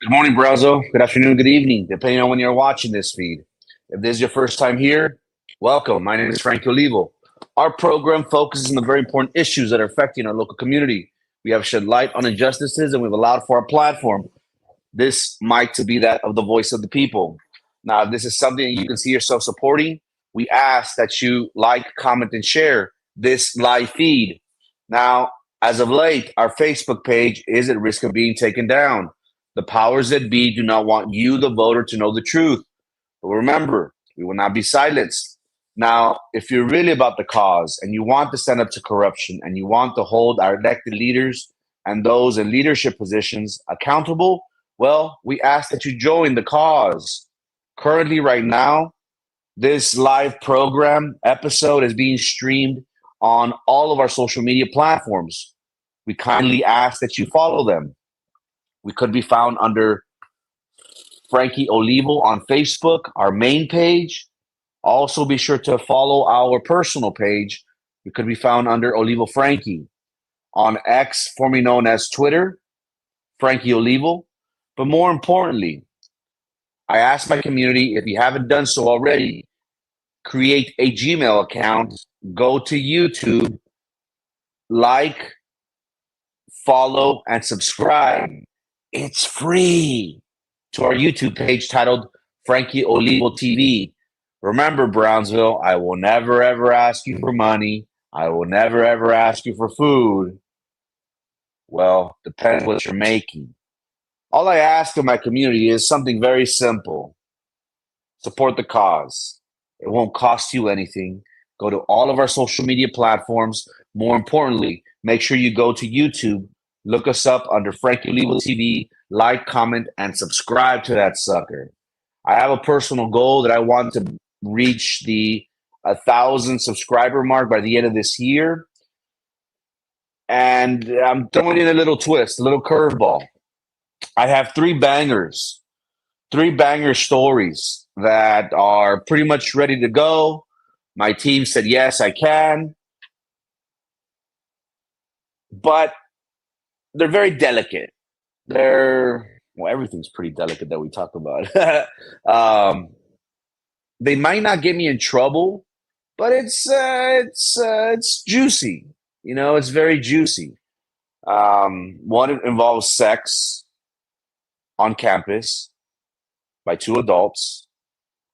Good morning, Brownsville. Good afternoon, good evening, depending on when you're watching this feed. If this is your first time here, welcome. My name is Frank Olivo. Our program focuses on the very important issues that are affecting our local community. We have shed light on injustices and we've allowed for our platform, this mic, to be that of the voice of the people. Now, if this is something you can see yourself supporting, we ask that you like, comment, and share this live feed. Now, as of late, our Facebook page is at risk of being taken down. The powers that be do not want you, the voter, to know the truth. But remember, we will not be silenced. Now, if you're really about the cause and you want to stand up to corruption and you want to hold our elected leaders and those in leadership positions accountable, well, we ask that you join the cause. Currently, right now, this live program episode is being streamed on all of our social media platforms. We kindly ask that you follow them. We could be found under Frankie Olivo on Facebook, our main page. Also, be sure to follow our personal page. We could be found under Olivo Frankie. On X, formerly known as Twitter, Frankie Olivo. But more importantly, I ask my community, if you haven't done so already, create a Gmail account, go to YouTube, like, follow, and subscribe. It's free to our YouTube page titled Frankie Olivo TV. Remember, Brownsville, I will never ever ask you for money. I will never ever ask you for food. Well, depends what you're making. All I ask of my community is something very simple. Support the cause. It won't cost you anything. Go to all of our social media platforms. More importantly, make sure you go to YouTube, look us up under Frankie Olivo TV, like, comment, and subscribe to that sucker. I have a personal goal that I want to reach the 1,000 subscriber mark by the end of this year. And I'm throwing in a little twist, a little curveball. I have three banger stories that are pretty much ready to go. My team said, yes, I can. But they're very delicate. Well, everything's pretty delicate that we talk about. They might not get me in trouble, but it's juicy. You know, it's very juicy. One involves sex on campus by two adults.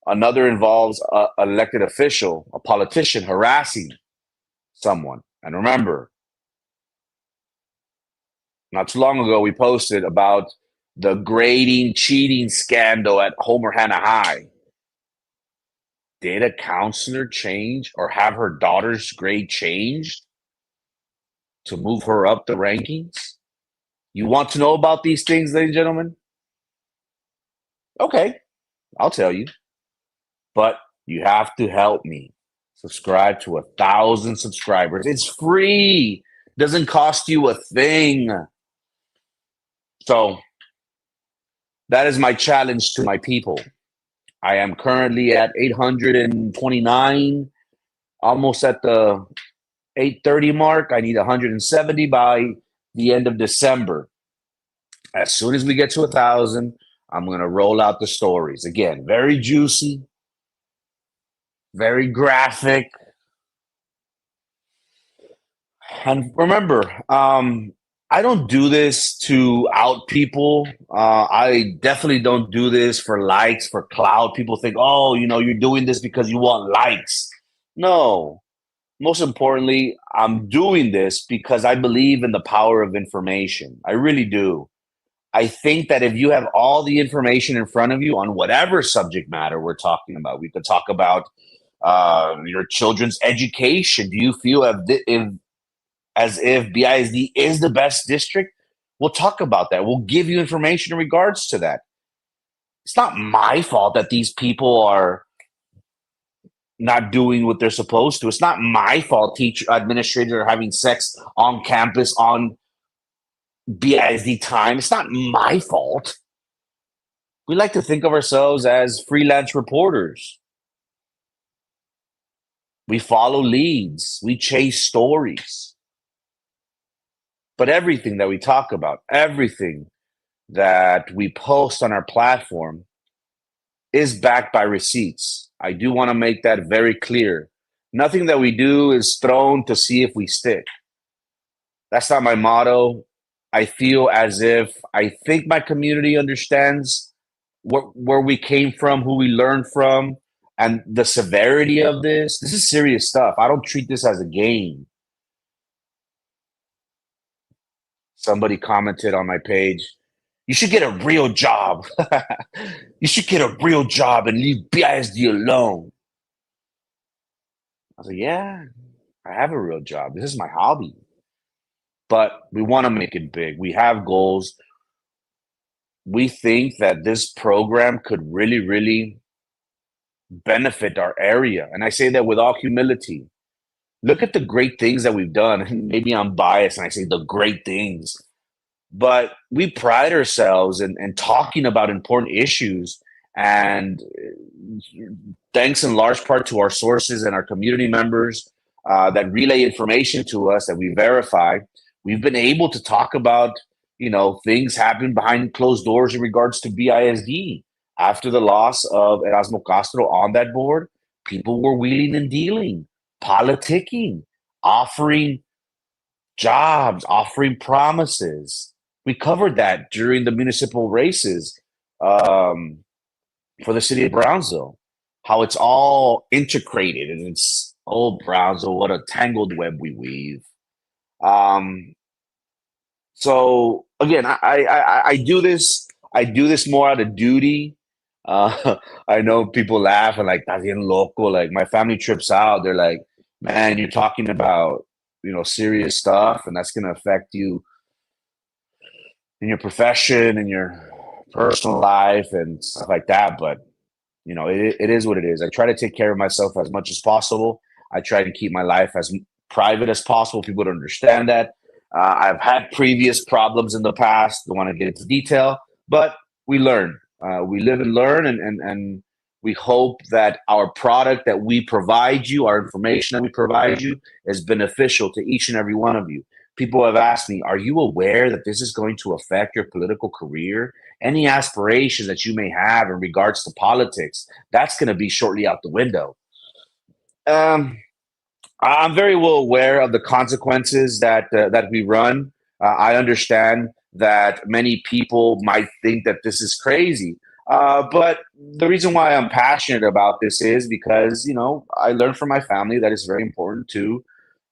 Another involves an elected official, a politician, harassing someone. And remember, not too long ago, we posted about the grading cheating scandal at Homer Hannah High. Did a counselor change or have her daughter's grade changed to move her up the rankings? You want to know about these things, ladies and gentlemen? Okay, I'll tell you. But you have to help me. Subscribe to 1,000 subscribers. It's free. Doesn't cost you a thing. So that is my challenge to my people. I am currently at 829, almost at the 830 mark. I need 170 by the end of December. As soon as we get to 1,000, I'm going to roll out the stories. Again, very juicy, very graphic. And remember, I don't do this to out people. I definitely don't do this for likes, for clout. People think, oh, you're doing this because you want likes. No. Most importantly, I'm doing this because I believe in the power of information. I really do. I think that if you have all the information in front of you on whatever subject matter we're talking about, we could talk about your children's education. Do you feel as if BISD is the best district? We'll talk about that. We'll give you information in regards to that. It's not my fault that these people are not doing what they're supposed to. It's not my fault teacher administrators are having sex on campus on BISD time. It's not my fault. We like to think of ourselves as freelance reporters. We follow leads. We chase stories. But everything that we talk about, everything that we post on our platform is backed by receipts. I do want to make that very clear. Nothing that we do is thrown to see if we stick. That's not my motto. I feel as if I think my community understands where we came from, who we learned from, and the severity of this. This is serious stuff. I don't treat this as a game. Somebody commented on my page, you should get a real job. You should get a real job and leave BISD alone. I was like, yeah, I have a real job. This is my hobby. But we want to make it big. We have goals. We think that this program could really, really benefit our area. And I say that with all humility. Look at the great things that we've done. Maybe I'm biased and I say the great things, but we pride ourselves in talking about important issues. And thanks in large part to our sources and our community members that relay information to us that we verify, we've been able to talk about, things happen behind closed doors in regards to BISD. After the loss of Erasmo Castro on that board, people were wheeling and dealing, politicking, offering jobs, offering promises. We covered that during the municipal races for the city of Brownsville, how it's all integrated and it's, oh, Brownsville, what a tangled web we weave. Um, so again, I do this. I do this more out of duty. I know people laugh and like, "Estás bien loco." Like my family trips out. They're like, "Man, you're talking about serious stuff, and that's going to affect you in your profession and your personal life and stuff like that." But it is what it is. I try to take care of myself as much as possible. I try to keep my life as private as possible. People to understand that. I've had previous problems in the past. Don't want to get into detail, but we learn. We live and learn, and we hope that our product that we provide you, our information that we provide you, is beneficial to each and every one of you. People have asked me, are you aware that this is going to affect your political career? Any aspirations that you may have in regards to politics, that's going to be shortly out the window. Um, I'm very well aware of the consequences that we run. I understand that many people might think that this is crazy, but the reason why I'm passionate about this is because I learned from my family that it's very important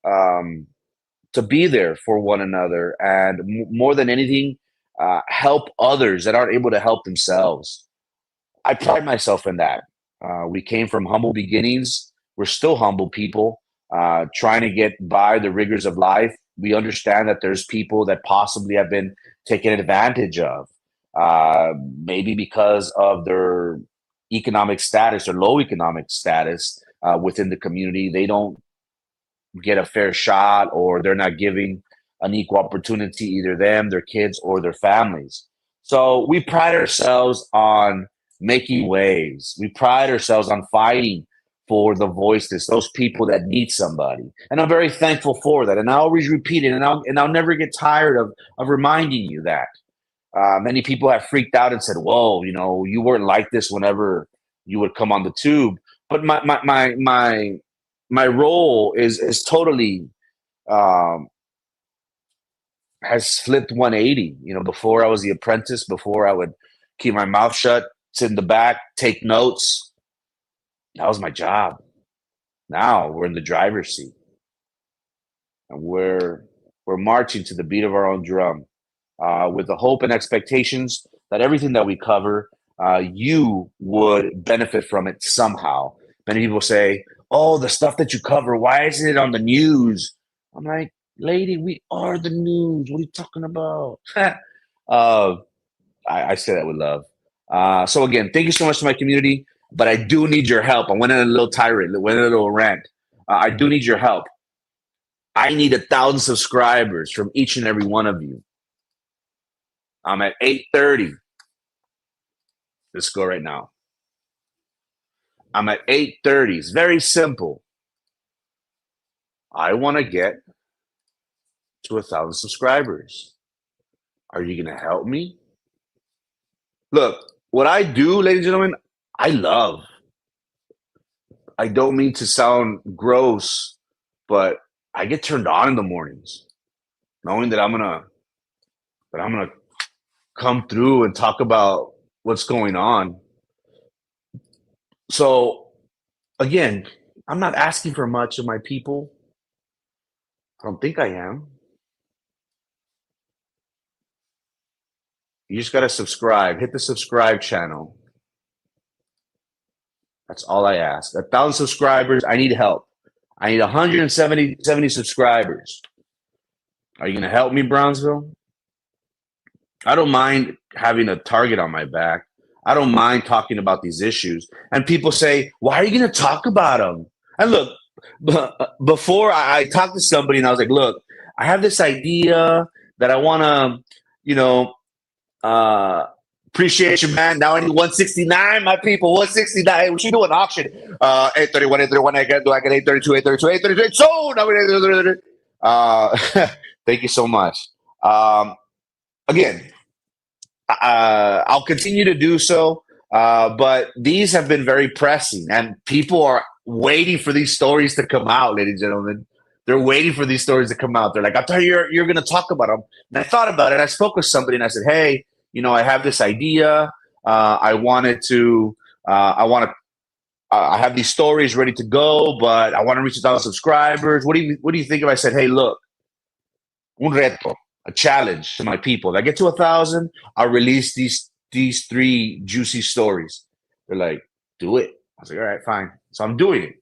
um, to be there for one another, and more than anything, help others that aren't able to help themselves. I pride myself in that. We came from humble beginnings. We're still humble people, trying to get by the rigors of life. We understand that there's people that possibly have been taken advantage of, maybe because of their economic status or low economic status within the community. They don't get a fair shot, or they're not giving an equal opportunity, either them, their kids, or their families. So we pride ourselves on making waves. We pride ourselves on fighting for the voiceless, those people that need somebody. And I'm very thankful for that. And I always repeat it, and I'll never get tired of reminding you that. Many people have freaked out and said, "Whoa, you weren't like this whenever you would come on the tube." But my role is totally um, has flipped 180. Before I was the apprentice, before I would keep my mouth shut, sit in the back, take notes. That was my job. Now we're in the driver's seat, and we're marching to the beat of our own drum, with the hope and expectations that everything that we cover, you would benefit from it somehow. Many people say, "Oh, the stuff that you cover, why isn't it on the news?" I'm like, "Lady, we are the news. What are you talking about?" uh, I say that with love. So again, thank you so much to my community, but I do need your help. I went in a little tirade, went in a little rant. I do need your help. I need 1,000 subscribers from each and every one of you. I'm at 830. Let's go right now. I'm at 830. It's very simple. I want to get to 1,000 subscribers. Are you going to help me? Look, what I do, ladies and gentlemen, I love. I don't mean to sound gross, but I get turned on in the mornings, knowing that I'm gonna come through and talk about what's going on. So again, I'm not asking for much of my people. I don't think I am. You just gotta subscribe. Hit the subscribe channel. That's all I ask. 1,000 subscribers. I need help. I need 170 subscribers. Are you gonna help me, Brownsville? I don't mind having a target on my back. I don't mind talking about these issues. And people say, why are you going to talk about them? And look, before I talked to somebody and I was like, look, I have this idea that I want to, you know, uh, appreciation, man. Now I need 169, my people, 169. We should do an auction. 831, 831, do I get 832, 832, 832? So, thank you so much. Um, Again, I'll continue to do so. But these have been very pressing, and people are waiting for these stories to come out, ladies and gentlemen. They're waiting for these stories to come out. They're like, I thought you're going to talk about them. And I thought about it. I spoke with somebody, and I said, hey, I have this idea. I wanted to. I want to. I have these stories ready to go, but I want to reach 1,000 subscribers. What do you think if I said, hey, look, un reto, a challenge to my people. If I get to 1,000, I'll release these three juicy stories. They're like, do it. I was like, all right, fine. So I'm doing it.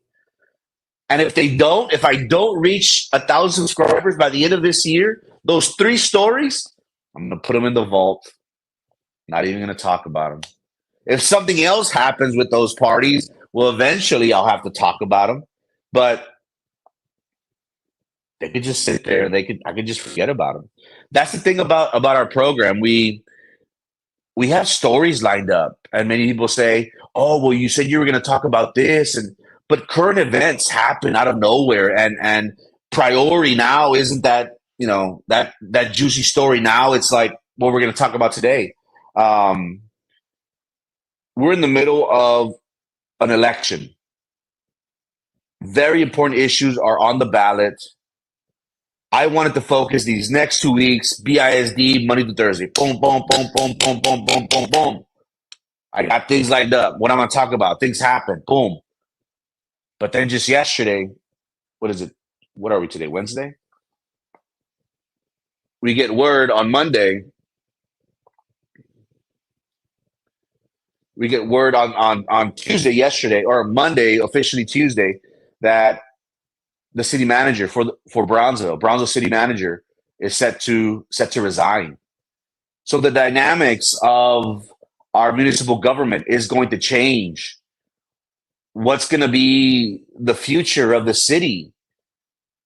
And if I don't reach 1,000 subscribers by the end of this year, those three stories, I'm gonna put them in the vault. Not even gonna talk about them. If something else happens with those parties, well, eventually I'll have to talk about them. But they could just sit there. I could just forget about them. That's the thing about our program. We have stories lined up, and many people say, "Oh, well, you said you were going to talk about this," but current events happen out of nowhere, and priority now isn't that juicy story. Now it's like what we're going to talk about today. Um, we're in the middle of an election. Very important issues are on the ballot. I wanted to focus these next 2 weeks, BISD, Monday to Thursday. Boom, boom, boom, boom, boom, boom, boom, boom, boom. I got things lined up. What I'm going to talk about. Things happen. Boom. But then just yesterday, what is it? What are we today? Wednesday? We get word on Monday. We get word on Tuesday, yesterday, or Monday, officially Tuesday, that the city manager for Brownsville city manager, is set to resign. So the dynamics of our municipal government is going to change. What's going to be the future of the city?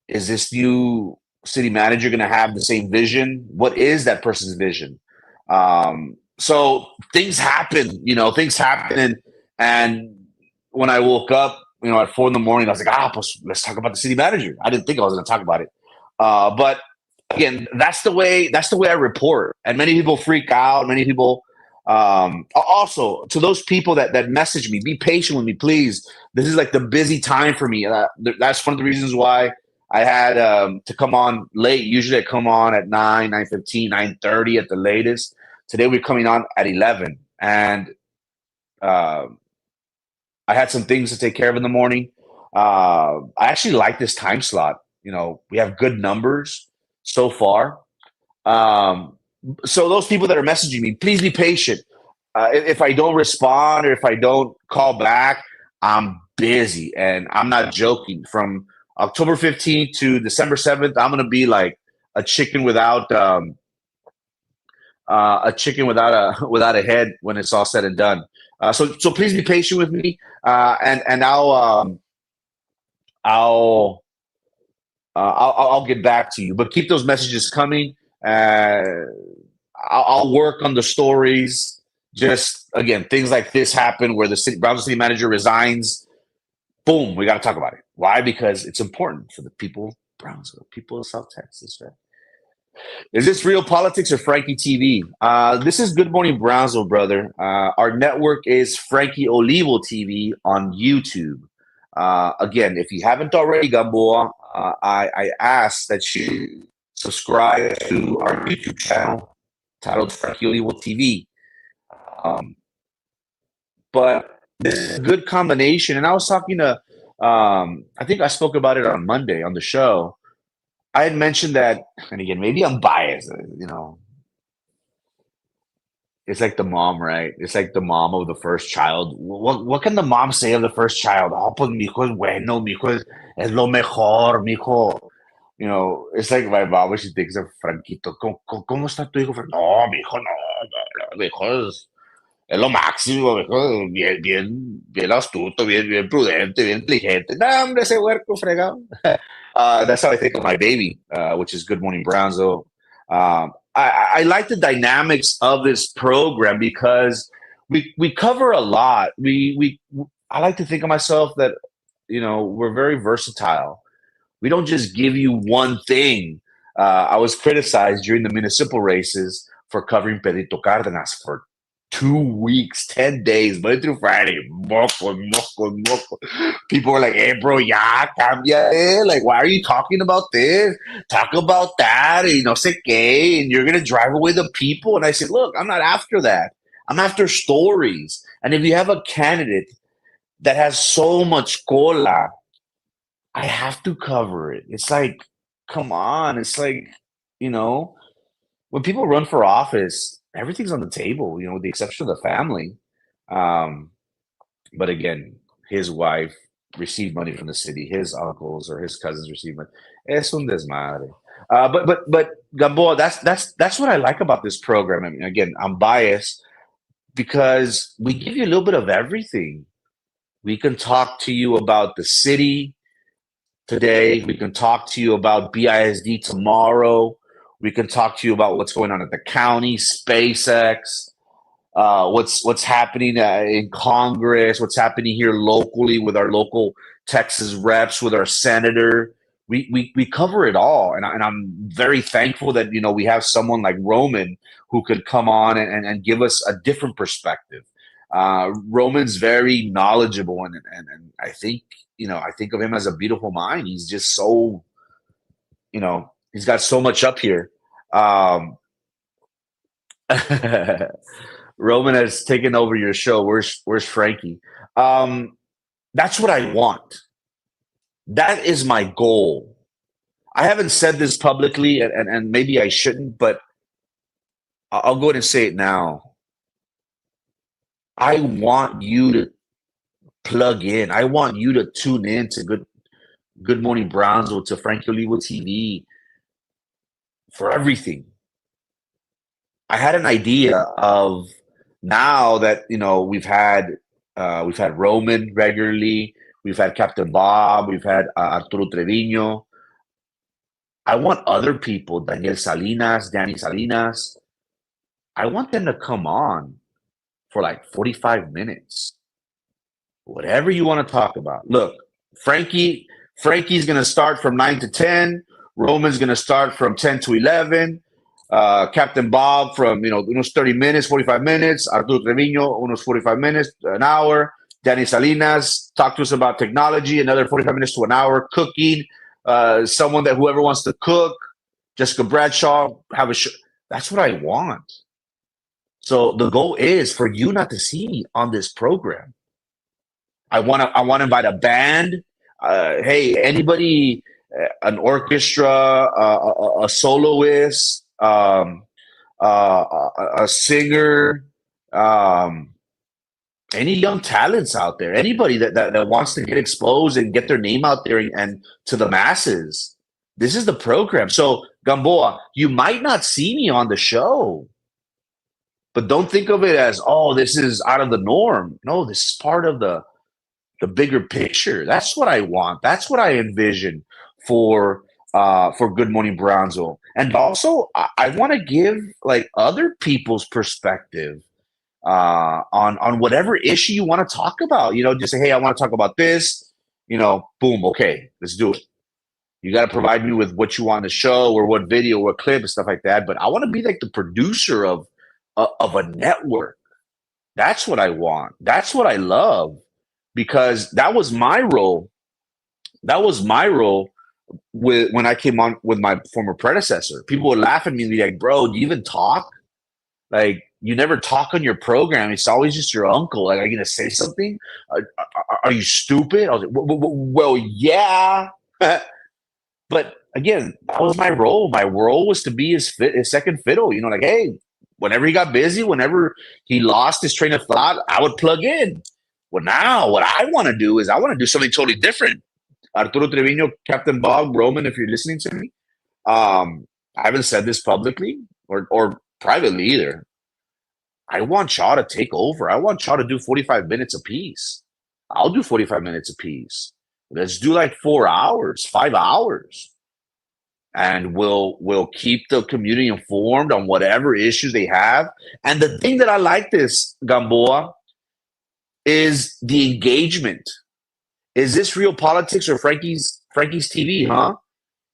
Is this new city manager going to have the same vision? What is that person's vision? So things happen, things happen. And when I woke up, at 4 in the morning, I was like, let's talk about the city manager. I didn't think I was going to talk about it. But again, that's the way I report. And many people freak out. Many people, also to those people that message me, be patient with me, please. This is like the busy time for me. That's one of the reasons why I had to come on late. Usually I come on at 9:15, 9:30 at the latest. Today we're coming on at 11. And I had some things to take care of in the morning. I actually like this time slot. We have good numbers so far. So those people that are messaging me, please be patient. If I don't respond or if I don't call back, I'm busy, and I'm not joking. From October 15th to December 7th, I'm going to be like a chicken without without a head when it's all said and done. So please be patient with me, and I'll I'll get back to you. But keep those messages coming. I'll work on the stories. Just again, things like this happen where the Brownsville city manager resigns. Boom, we got to talk about it. Why? Because it's important for the people of Brownsville, people of South Texas, right? Is this real politics or Frankie TV? This is Good Morning Brownsville, brother. Our network is Frankie Olivo TV on YouTube. Again, if you haven't already, Gamboa, I ask that you subscribe to our YouTube channel titled Frankie Olivo TV. Um, but this is a good combination. And I was talking to, I think I spoke about it on Monday on the show. I had mentioned that, and again, maybe I'm biased, it's like the mom, right? It's like the mom of the first child. What can the mom say of the first child? Oh, pues mi hijo es bueno, mi hijo es lo mejor, mi hijo. It's like my mom when she thinks of Franquito. ¿Cómo está tu hijo? No, mi hijo no, mi hijo es lo máximo, mi hijo bien astuto, bien prudente, bien inteligente. No, hombre, ese huerco fregado. That's how I think of my baby, which is Good Morning Brownsville. I like the dynamics of this program because we cover a lot. I like to think of myself that we're very versatile. We don't just give you one thing. I was criticized during the municipal races for covering Pedrito Cardenas for 2 weeks, 10 days, Monday through Friday. Moco, moco, moco. People were like, hey, bro, ya, cambia, eh? Like, why are you talking about this? Talk about that, and no sé qué, and you're going to drive away the people. And I said, look, I'm not after that. I'm after stories. And if you have a candidate that has so much cola, I have to cover it. It's like, come on. It's like, you know, when people run for office, everything's on the table, with the exception of the family. Um, but again, his wife received money from the city. His uncles or his cousins received money. Es un desmadre. But Gamboa, that's what I like about this program. I mean, again, I'm biased because we give you a little bit of everything. We can talk to you about the city today. We can talk to you about BISD tomorrow. We can talk to you about what's going on at the county, SpaceX, what's happening in Congress, what's happening here locally with our local Texas reps, with our senator. We cover it all, and I'm very thankful that we have someone like Roman who could come on and give us a different perspective. Roman's very knowledgeable, and I think I think of him as a beautiful mind. He's just so he's got so much up here. Um, Roman has taken over your show. Where's Frankie? That's what I want. That is my goal. I haven't said this publicly, and maybe I shouldn't, but I'll go ahead and say it now. I want you to plug in. I want you to tune in to Good Morning Brownsville, to Frankie Olivo TV for everything. I had an idea of, now that we've had Roman regularly, we've had Captain Bob, we've had Arturo Trevino. I want other people, Daniel Salinas, Danny Salinas. I want them to come on for like 45 minutes. Whatever you want to talk about. Look, Frankie's going to start from 9 to 10. Roman's going to start from 10 to 11. Captain Bob from, unos 30 minutes, 45 minutes. Arturo Trevino, unos 45 minutes, an hour. Danny Salinas, talk to us about technology, another 45 minutes to an hour. Cooking, someone that whoever wants to cook. Jessica Bradshaw, have a show. That's what I want. So the goal is for you not to see me on this program. I want to invite a band. Hey, anybody, an orchestra, a soloist, a singer, any young talents out there, anybody that wants to get exposed and get their name out there and to the masses. This is the program. So Gamboa, you might not see me on the show, but don't think of it as, oh, this is out of the norm. No, this is part of the bigger picture. That's what I want. That's what I envision for Good Morning Brownsville. And also, I want to give like other people's perspective on whatever issue you want to talk about. Just say, hey, I want to talk about this. Boom, okay, let's do it. You got to provide me with what you want to show or what video or clip and stuff like that. But I want to be like the producer of a network. That's what I want. That's what I love because that was my role. That was my role with when I came on with my former predecessor. People would laugh at me and be like, "Bro, do you even talk? Like, you never talk on your program. It's always just your uncle. Like, are you gonna say something? Are you stupid?" I was like, "Well, yeah." But again, that was my role. My role was to be his second fiddle. You know, like, hey, whenever he got busy, whenever he lost his train of thought, I would plug in. Well, now what I want to do is I want to do something totally different. Arturo Trevino, Captain Bob, Roman, if you're listening to me, I haven't said this publicly or privately either. I want y'all to take over. I want y'all to do 45 minutes apiece. I'll do 45 minutes apiece. Let's do like 4 hours, 5 hours. And we'll keep the community informed on whatever issues they have. And the thing that I like this, Gamboa, is the engagement. Is this real politics or Frankie's TV, huh?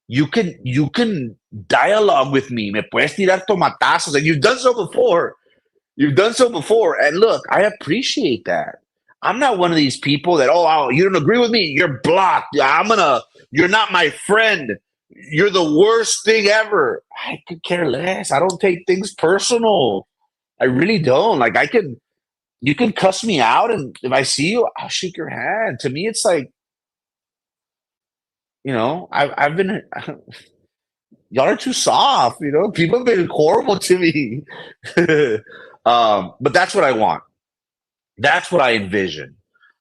You can dialogue with me. Me puedes tirar tomatazos. And you've done so before. You've done so before. And look, I appreciate that. I'm not one of these people that, oh, you don't agree with me, you're blocked. You're not my friend. You're the worst thing ever. I could care less. I don't take things personal. I really don't. Like you can cuss me out, and if I see you, I'll shake your hand. To me, it's like, I've been y'all are too soft. People have been horrible to me. But that's what I want. That's what I envision.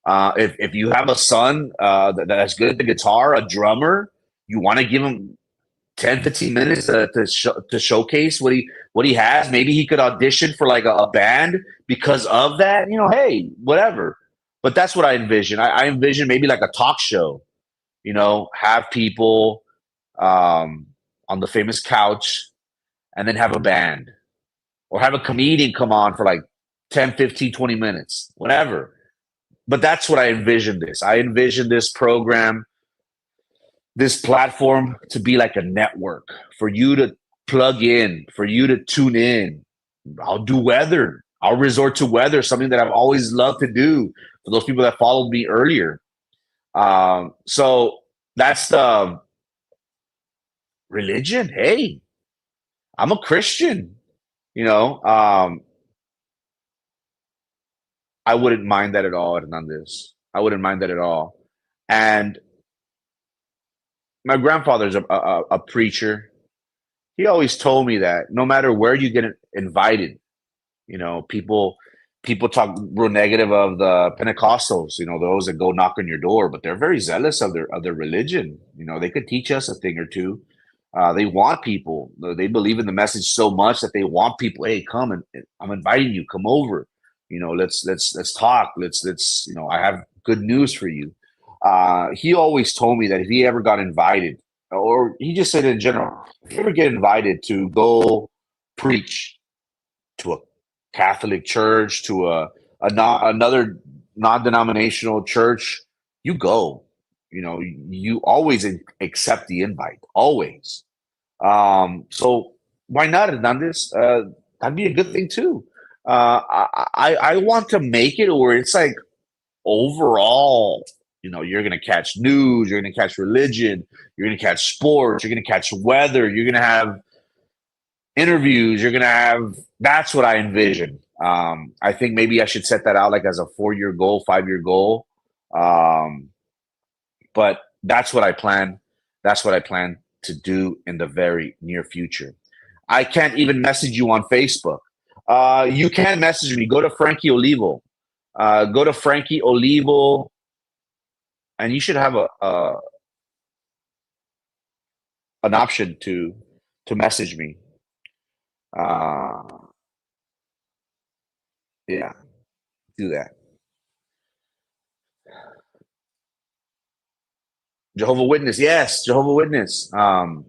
If you have a son that's good at the guitar, a drummer, you want to give him 10, 15 minutes to showcase what he has. Maybe he could audition for like a band because of that. Hey, whatever. But that's what I envision. I envision maybe like a talk show. Have people on the famous couch, and then have a band, or have a comedian come on for like 10, 15, 20 minutes, whatever. But that's what I envision this. I envision this program, this platform to be like a network for you to plug in, for you to tune in. I'll do weather. I'll resort to weather, something that I've always loved to do for those people that followed me earlier. So that's the religion. Hey, I'm a Christian, I wouldn't mind that at all, Hernandez. I wouldn't mind that at all. And my grandfather's a preacher. He always told me that no matter where you get invited, people talk real negative of the Pentecostals, those that go knock on your door, but they're very zealous of their religion. They could teach us a thing or two. They want people. They believe in the message so much that they want people. Hey, come and I'm inviting you. Come over. Let's talk. Let's. I have good news for you. He always told me that if he ever got invited, or he just said in general, if you ever get invited to go preach to a Catholic church, to another non-denominational church, you go. You always accept the invite, always. So why not, Hernandez? That'd be a good thing too. I want to make it where it's like overall, you're gonna catch news, you're gonna catch religion, you're gonna catch sports, you're gonna catch weather, you're gonna have interviews, you're gonna have. That's what I envision. I think maybe I should set that out like as a 4-year goal, 5-year goal. But that's what I plan. That's what I plan to do in the very near future. I can't even message you on Facebook. You can message me. Go to Frankie Olivo. Go to Frankie Olivo, and you should have an option to message me. Yeah, do that. Jehovah Witness, yes, Jehovah Witness. The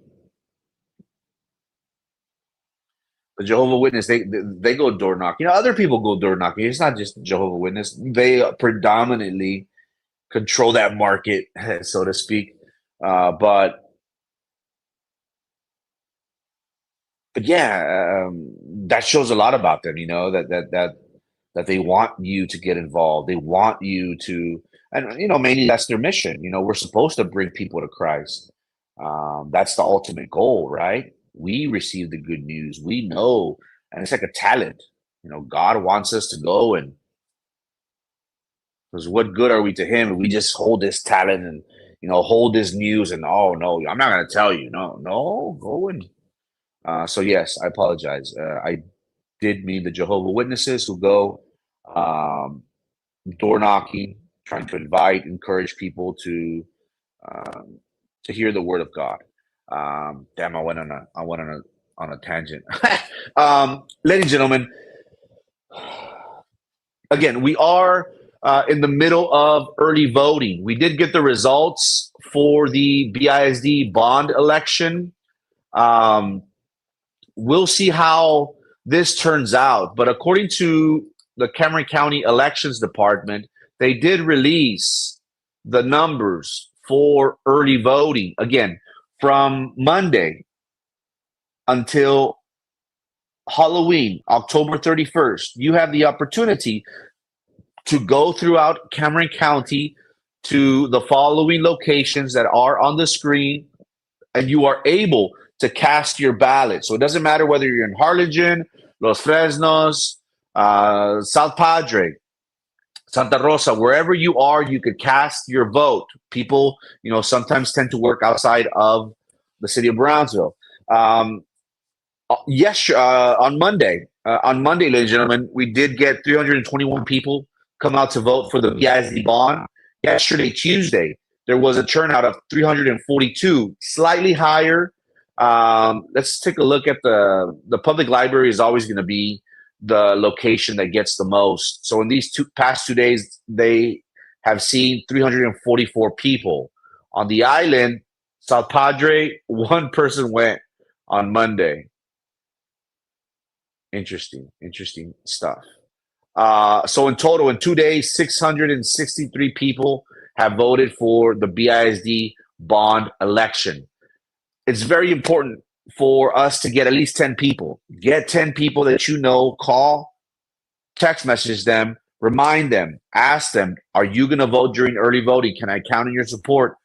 Jehovah Witness, they go door knocking. Other people go door knocking. It's not just Jehovah Witness. They predominantly control that market, so to speak. But but yeah, that shows a lot about them. You know that they want you to get involved. They want you to, and mainly that's their mission. We're supposed to bring people to Christ. That's the ultimate goal, right? We receive the good news. We know, and it's like a talent. God wants us to go, and because what good are we to Him if we just hold this talent and hold this news and oh no, I'm not going to tell you. No, no, go and. So yes, I apologize. I did mean the Jehovah Witnesses who go um, door knocking, trying to invite, encourage people um, to hear the word of God. Damn, I went on a tangent. Ladies and gentlemen, again, we are in the middle of early voting. We did get the results for the BISD bond election. Um, we'll see how this turns out. But according to the Cameron County Elections Department, they did release the numbers for early voting. Again, from Monday until Halloween, October 31st, you have the opportunity to go throughout Cameron County to the following locations that are on the screen, and you are able to cast your ballot. So it doesn't matter whether you're in Harlingen, Los Fresnos, South Padre, Santa Rosa, wherever you are, you could cast your vote. People, sometimes tend to work outside of the city of Brownsville. Yes, on Monday, ladies and gentlemen, we did get 321 people come out to vote for the BISD bond. Yesterday, Tuesday, there was a turnout of 342, slightly higher. Let's take a look at the public library is always going to be the location that gets the most. So in these past 2 days, they have seen 344 people. On the island, South Padre, one person went on Monday. Interesting stuff. So in total, in 2 days, 663 people have voted for the BISD bond election. It's very important for us to get at least 10 people. Get 10 people that call, text message them, remind them, ask them, are you going to vote during early voting? Can I count on your support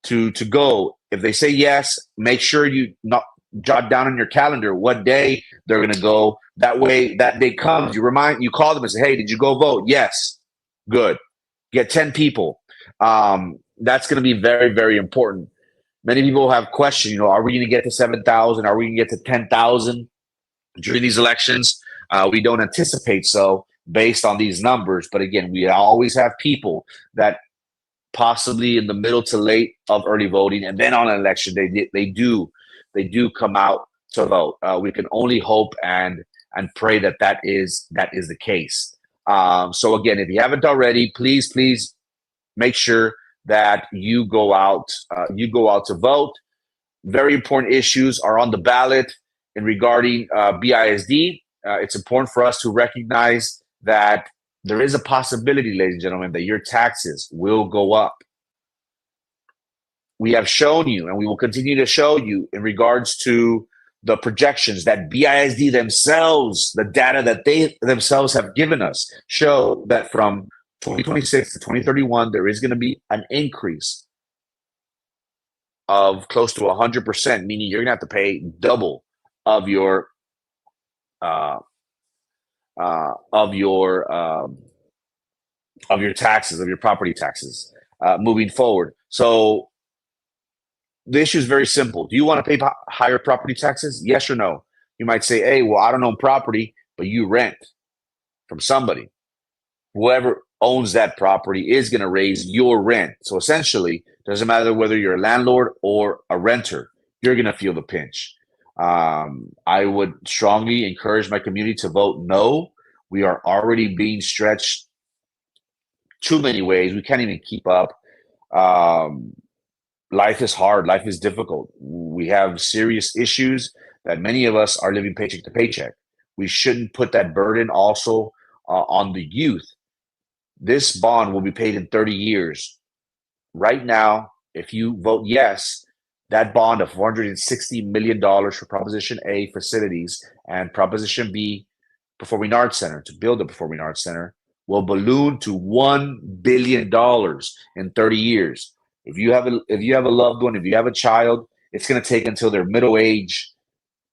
to go? If they say yes, make sure you not jot down on your calendar what day they're going to go. That way, that day comes, you call them and say, hey, did you go vote? Yes. Good. Get 10 people. That's going to be very, very important. Many people have questions, are we going to get to 7,000? Are we going to get to 10,000 during these elections? We don't anticipate so based on these numbers. But again, we always have people that possibly in the middle to late of early voting, and then on an election day, they do come out to vote. We can only hope and pray that is the case. So again, if you haven't already, please make sure that you go out to vote. Very important issues are on the ballot in regarding BISD. It's important for us to recognize that there is a possibility, ladies and gentlemen, that your taxes will go up. We have shown you, and we will continue to show you in regards to the projections that BISD themselves, the data that they themselves have given us, show that from 2026 to 2031, there is going to be an increase of close to 100%, meaning you're going to have to pay double of your taxes, of your property taxes, moving forward. So the issue is very simple. Do you want to pay higher property taxes? Yes or no? You might say, hey, well, I don't own property, but you rent from somebody. Whoever owns that property is going to raise your rent. So essentially, doesn't matter whether you're a landlord or a renter, you're going to feel the pinch. I would strongly encourage my community to vote no. We are already being stretched too many ways. We can't even keep up. Life is hard. Life is difficult. We have serious issues that many of us are living paycheck to paycheck. We shouldn't put that burden also on the youth. This bond will be paid in 30 years. Right now, if you vote yes, That bond of $460 million for Proposition A facilities and Proposition B Performing Arts Center, to build a Performing Arts Center, will balloon to $1 billion in 30 years. If you have a loved one, if you have a child, it's going to take until they're middle age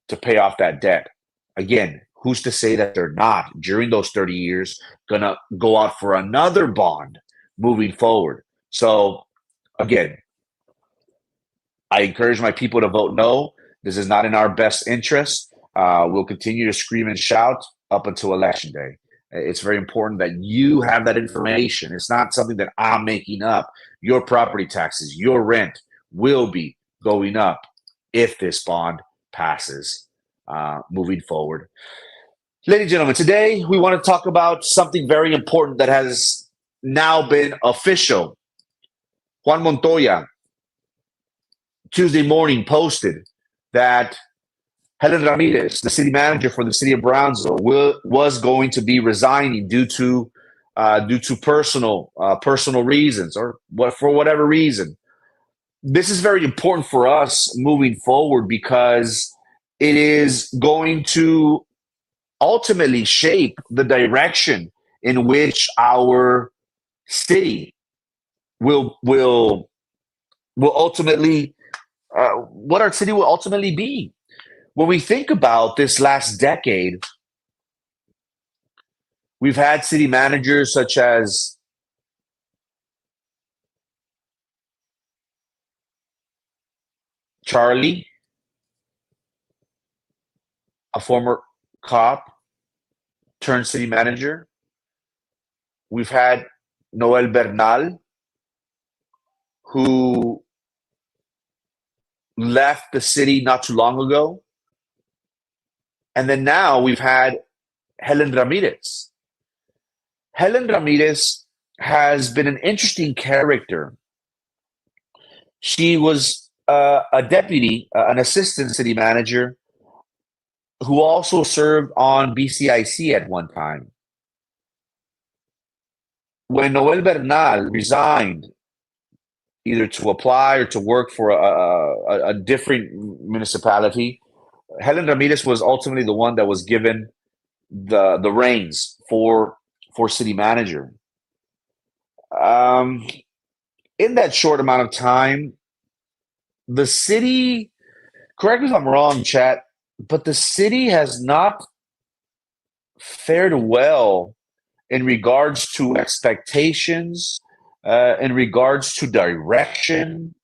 to pay off that debt. Again, who's to say that they're not, during those 30 years, going to go out for another bond moving forward? So, again, I encourage my people to vote no. This is not in our best interest. We'll continue to scream and shout up until Election Day. It's very important that you have that information. It's not something that I'm making up. Your property taxes, your rent will be going up if this bond passes moving forward. Ladies and gentlemen, today we want to talk about something very important that has now been official. Juan Montoya, Tuesday morning, posted that Helen Ramirez, the city manager for the city of Brownsville, was going to be resigning due to personal reasons, or for whatever reason. This is very important for us moving forward because it is going to ultimately shape the direction in which our city will ultimately what our city will ultimately be. When we think about this last decade, we've had city managers such as Charlie, a former cop turned city manager. We've had Noel Bernal, who left the city not too long ago. And then now we've had Helen Ramirez. Helen Ramirez has been an interesting character. She was a deputy, an assistant city manager, who also served on BCIC at one time. When Noel Bernal resigned, either to apply or to work for a different municipality, Helen Ramirez was ultimately the one that was given the reins for city manager. In that short amount of time, the city, correct me if I'm wrong, chat, but the city has not fared well in regards to expectations, in regards to direction,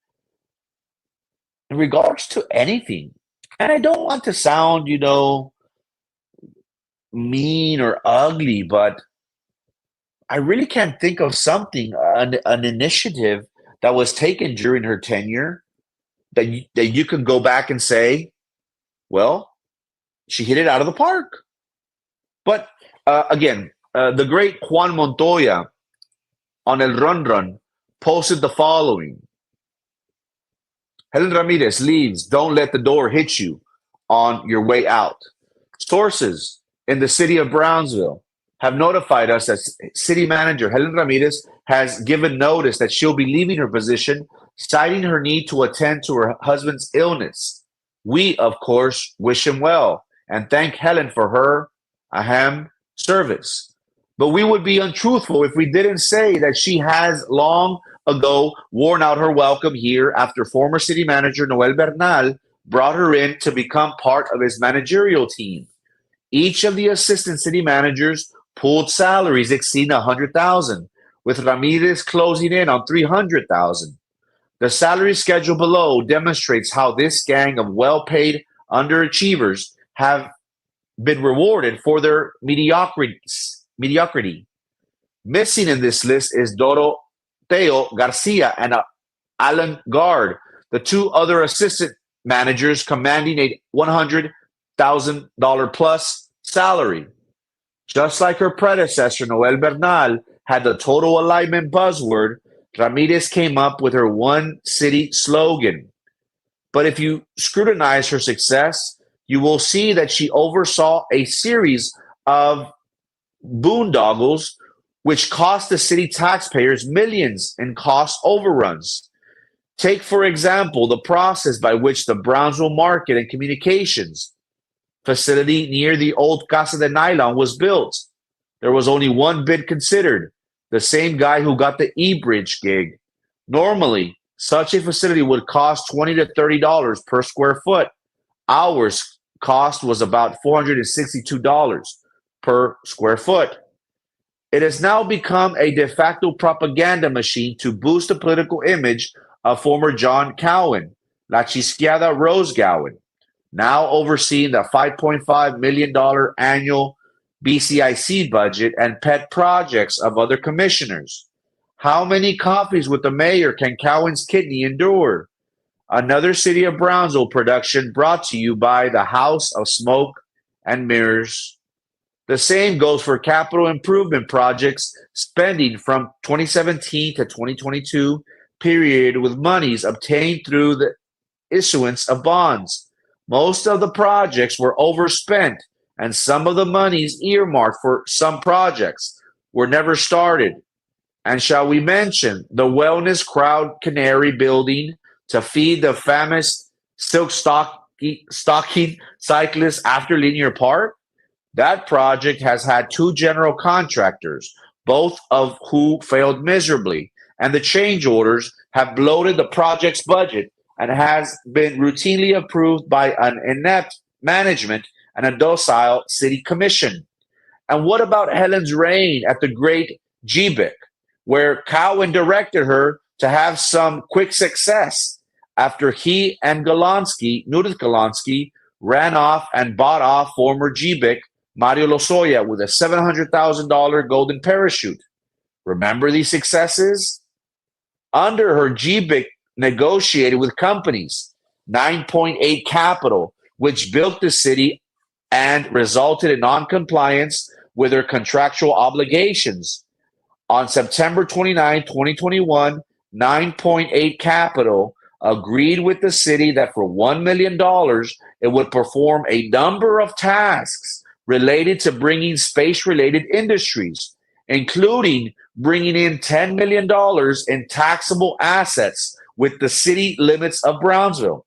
in regards to anything. And I don't want to sound, mean or ugly, but I really can't think of something, an initiative that was taken during her tenure that you can go back and say, well, she hit it out of the park. But again, the great Juan Montoya on El Run Run posted the following. Helen Ramirez leaves. Don't let the door hit you on your way out. Sources in the city of Brownsville have notified us that city manager Helen Ramirez has given notice that she'll be leaving her position, citing her need to attend to her husband's illness. We, of course, wish him well and thank Helen for her ahem service. But we would be untruthful if we didn't say that she has long ago worn out her welcome here after former city manager Noel Bernal brought her in to become part of his managerial team. Each of the assistant city managers pulled salaries exceeding $100,000, with Ramirez closing in on $300,000. The salary schedule below demonstrates how this gang of well-paid underachievers have been rewarded for their mediocrity. Missing in this list is Doroteo Garcia and Alan Gard, the two other assistant managers commanding a $100,000 plus salary. Just like her predecessor, Noel Bernal, had the total alignment buzzword, Ramirez came up with her one city slogan. But if you scrutinize her success, you will see that she oversaw a series of boondoggles which cost the city taxpayers millions in cost overruns. Take, for example, the process by which the Brownsville Market and Communications facility near the old Casa de Nylon was built. There was only one bid considered, the same guy who got the E-Bridge gig. Normally, such a facility would cost $20 to $30 per square foot. Ours cost was about $462 per square foot. It has now become a de facto propaganda machine to boost the political image of former John Cowan, La Chisqueada Rose Gowan, now overseeing the $5.5 million annual BCIC budget and pet projects of other commissioners. How many coffees with the mayor can Cowan's kidney endure? Another City of Brownsville production brought to you by the House of Smoke and Mirrors. The same goes for capital improvement projects spending from 2017 to 2022 period with monies obtained through the issuance of bonds. Most of the projects were overspent, and some of the monies earmarked for some projects were never started. And shall we mention the Wellness Crowd Canary building to feed the famous silk stocking cyclists after Linear Park? That project has had two general contractors, both of who failed miserably, and the change orders have bloated the project's budget and has been routinely approved by an inept management and a docile city commission. And what about Helen's reign at the great GBIC, where Cowan directed her to have some quick success after he and Nudith Golonsky, ran off and bought off former GBIC Mario Lozoya with a $700,000 golden parachute? Remember these successes? Under her, GBIC negotiated with companies, 9.8 Capital, which built the city and resulted in non-compliance with their contractual obligations. On September 29, 2021, 9.8 Capital agreed with the city that for $1 million, it would perform a number of tasks related to bringing space-related industries, including bringing in $10 million in taxable assets with the city limits of Brownsville.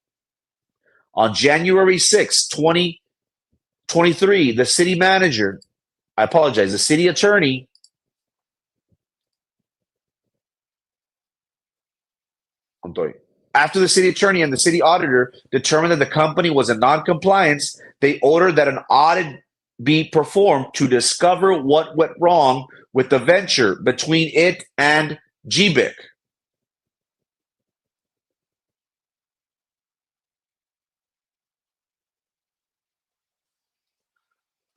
On January 6, 2023, the city attorney, after the city attorney and the city auditor determined that the company was in non-compliance, they ordered that an audit be performed to discover what went wrong with the venture between it and GBIC.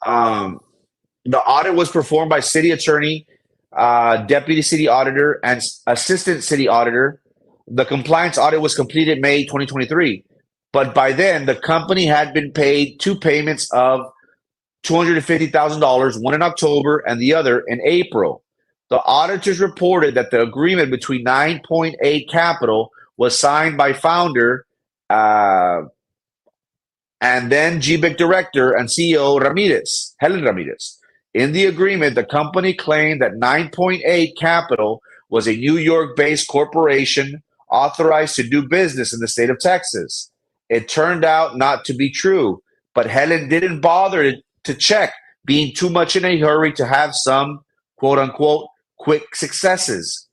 The audit was performed by city attorney, deputy city auditor, and assistant city auditor. The compliance audit was completed May 2023, but by then the company had been paid two payments of $250,000, one in October and the other in April. The auditors reported that the agreement between 9.8 Capital was signed by founder and then GBIC director and CEO Helen Ramirez. In the agreement, the company claimed that 9.8 Capital was a New York-based corporation authorized to do business in the state of Texas. It turned out not to be true, but Helen didn't bother to check, being too much in a hurry to have some quote-unquote quick successes.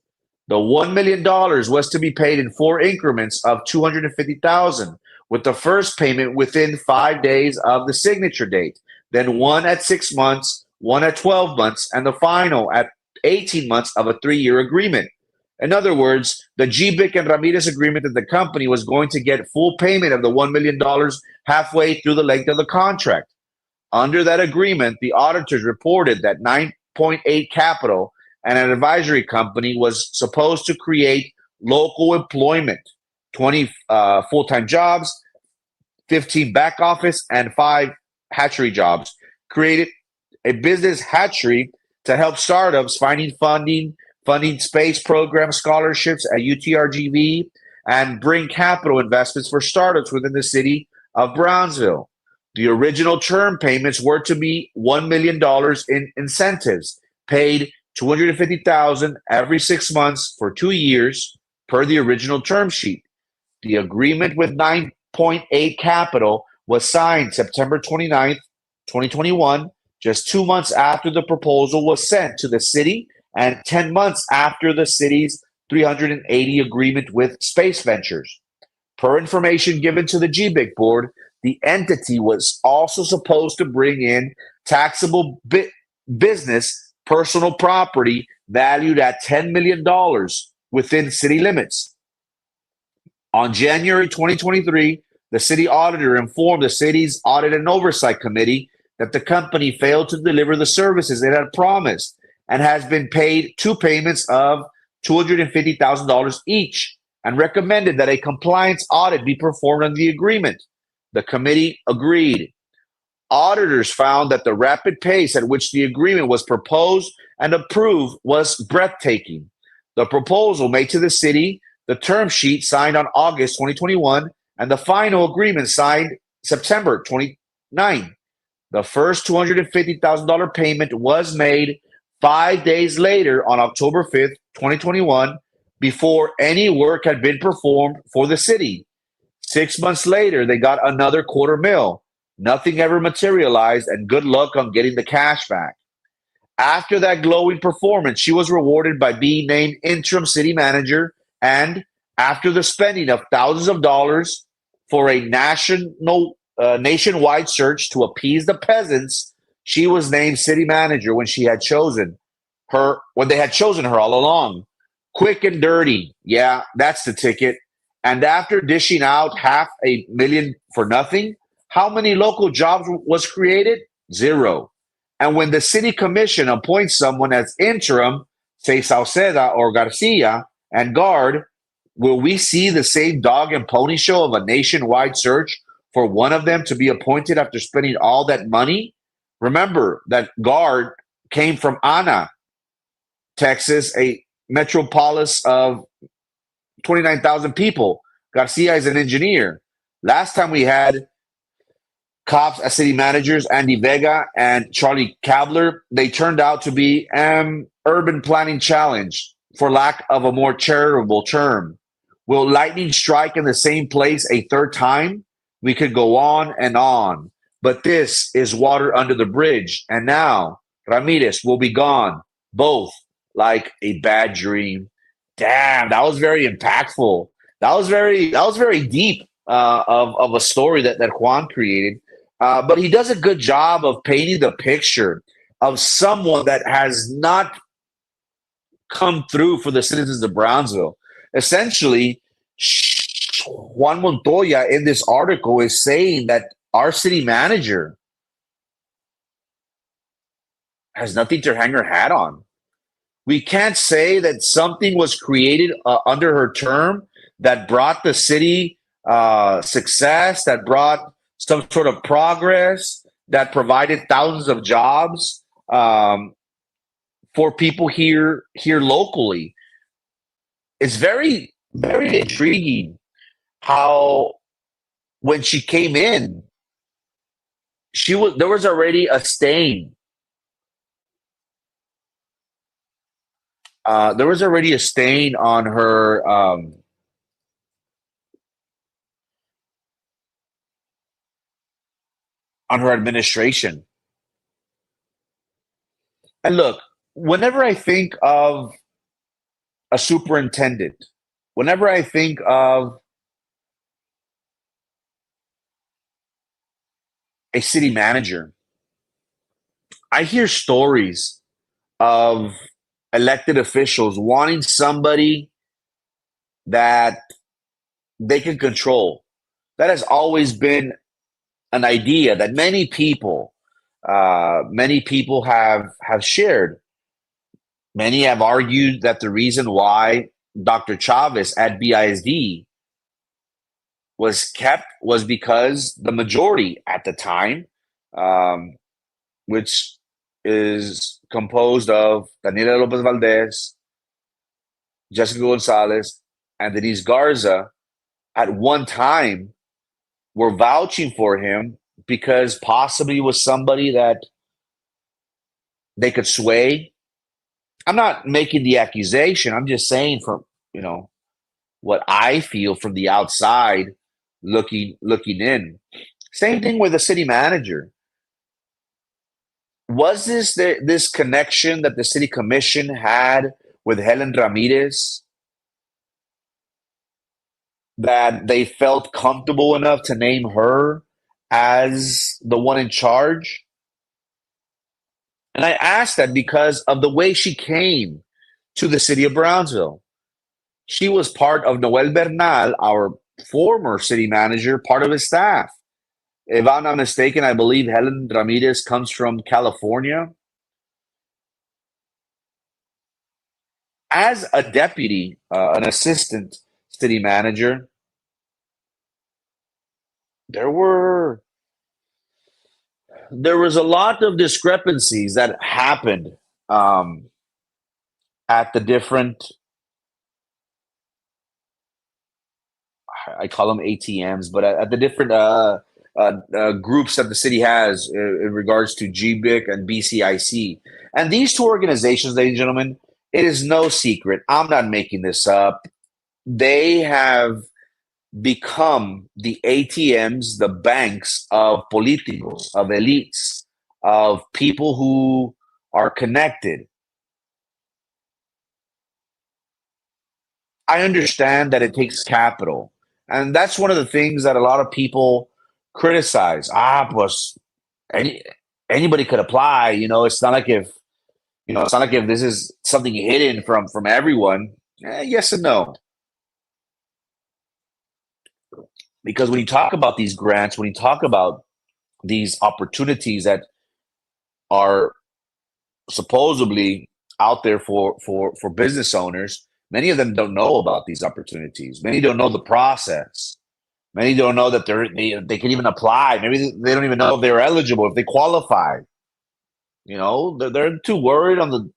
The $1 million was to be paid in 4 increments of $250,000, with the first payment within 5 days of the signature date, then one at 6 months, one at 12 months, and the final at 18 months of a 3-year agreement. In other words, the GBIC and Ramirez agreement that the company was going to get full payment of the $1 million halfway through the length of the contract. Under that agreement, the auditors reported that 9.8 Capital and an advisory company was supposed to create local employment, 20 full-time jobs, 15 back office, and 5 hatchery jobs. Created a business hatchery to help startups finding funding space program scholarships at UTRGV, and bring capital investments for startups within the city of Brownsville. The original term payments were to be $1 million in incentives, paid $250,000 every 6 months for 2 years per the original term sheet. The agreement with 9.8 Capital was signed September 29th, 2021, just 2 months after the proposal was sent to the city and 10 months after the city's 380 agreement with Space Ventures. Per information given to the GBIC board, the entity was also supposed to bring in taxable business personal property valued at $10 million within city limits. On January 2023, the city auditor informed the city's Audit and Oversight Committee that the company failed to deliver the services it had promised and has been paid two payments of $250,000 each and recommended that a compliance audit be performed on the agreement. The committee agreed. Auditors found that the rapid pace at which the agreement was proposed and approved was breathtaking. The proposal made to the city, the term sheet signed on August 2021, and the final agreement signed September 29. The first $250,000 payment was made 5 days later on October 5th, 2021, before any work had been performed for the city. 6 months later, they got another $250,000. Nothing ever materialized, and good luck on getting the cash back. After that glowing performance, she was rewarded by being named interim city manager, and after the spending of thousands of dollars for a nationwide search to appease the peasants, she was named city manager when they had chosen her all along. Quick and dirty. Yeah, that's the ticket. And after dishing out $500,000 for nothing, how many local jobs was created? Zero. And when the city commission appoints someone as interim, say Sauceda or Garcia and guard, will we see the same dog and pony show of a nationwide search for one of them to be appointed after spending all that money? Remember that guard came from Ana, Texas, a metropolis of 29,000 people. Garcia is an engineer. Last time we had cops as city managers, Andy Vega and Charlie Kabler, they turned out to be an urban planning challenge, for lack of a more charitable term. Will lightning strike in the same place a third time? We could go on and on. But this is water under the bridge. And now Ramirez will be gone, both like a bad dream. Damn, that was very impactful. That was very deep of a story that Juan created. But he does a good job of painting the picture of someone that has not come through for the citizens of Brownsville. Essentially, Juan Montoya in this article is saying that our city manager has nothing to hang her hat on. We can't say that something was created under her term that brought the city success, that brought some sort of progress, that provided thousands of jobs for people here locally. It's very, very intriguing how when she came in, there was already a stain. There was already a stain on her administration. And look, whenever I think of a superintendent, whenever I think of a city manager, I hear stories of elected officials wanting somebody that they can control. That has always been an idea that many people have shared. Many have argued that the reason why Dr. Chavez at BISD was kept was because the majority at the time, which is composed of Daniela Lopez Valdez, Jessica Gonzalez, and Denise Garza, at one time were vouching for him because possibly he was somebody that they could sway. I'm not making the accusation. I'm just saying from what I feel from the outside looking in. Same thing with the city manager. Was this connection that the city commission had with Helen Ramirez that they felt comfortable enough to name her as the one in charge? And I asked that because of the way she came to the city of Brownsville. She was part of Noel Bernal, our former city manager, part of his staff. If I'm not mistaken, I believe Helen Ramirez comes from California. As a deputy, an assistant city manager, there were there was a lot of discrepancies that happened um, at the different, I call them ATMs, but at the different groups that the city has in regards to GBIC and BCIC. And these two organizations, ladies and gentlemen, it is no secret. I'm not making this up. They have become the ATMs, the banks of politicos, of elites, of people who are connected. I understand that it takes capital. And that's one of the things that a lot of people criticize. Pues any, anybody could apply. It's not like it's not like if this is something hidden from everyone. Yes and no. Because when you talk about these grants, when you talk about these opportunities that are supposedly out there for business owners, many of them don't know about these opportunities. Many don't know the process. Many don't know that they can even apply. Maybe they don't even know if they're eligible, if they qualify. They're too worried on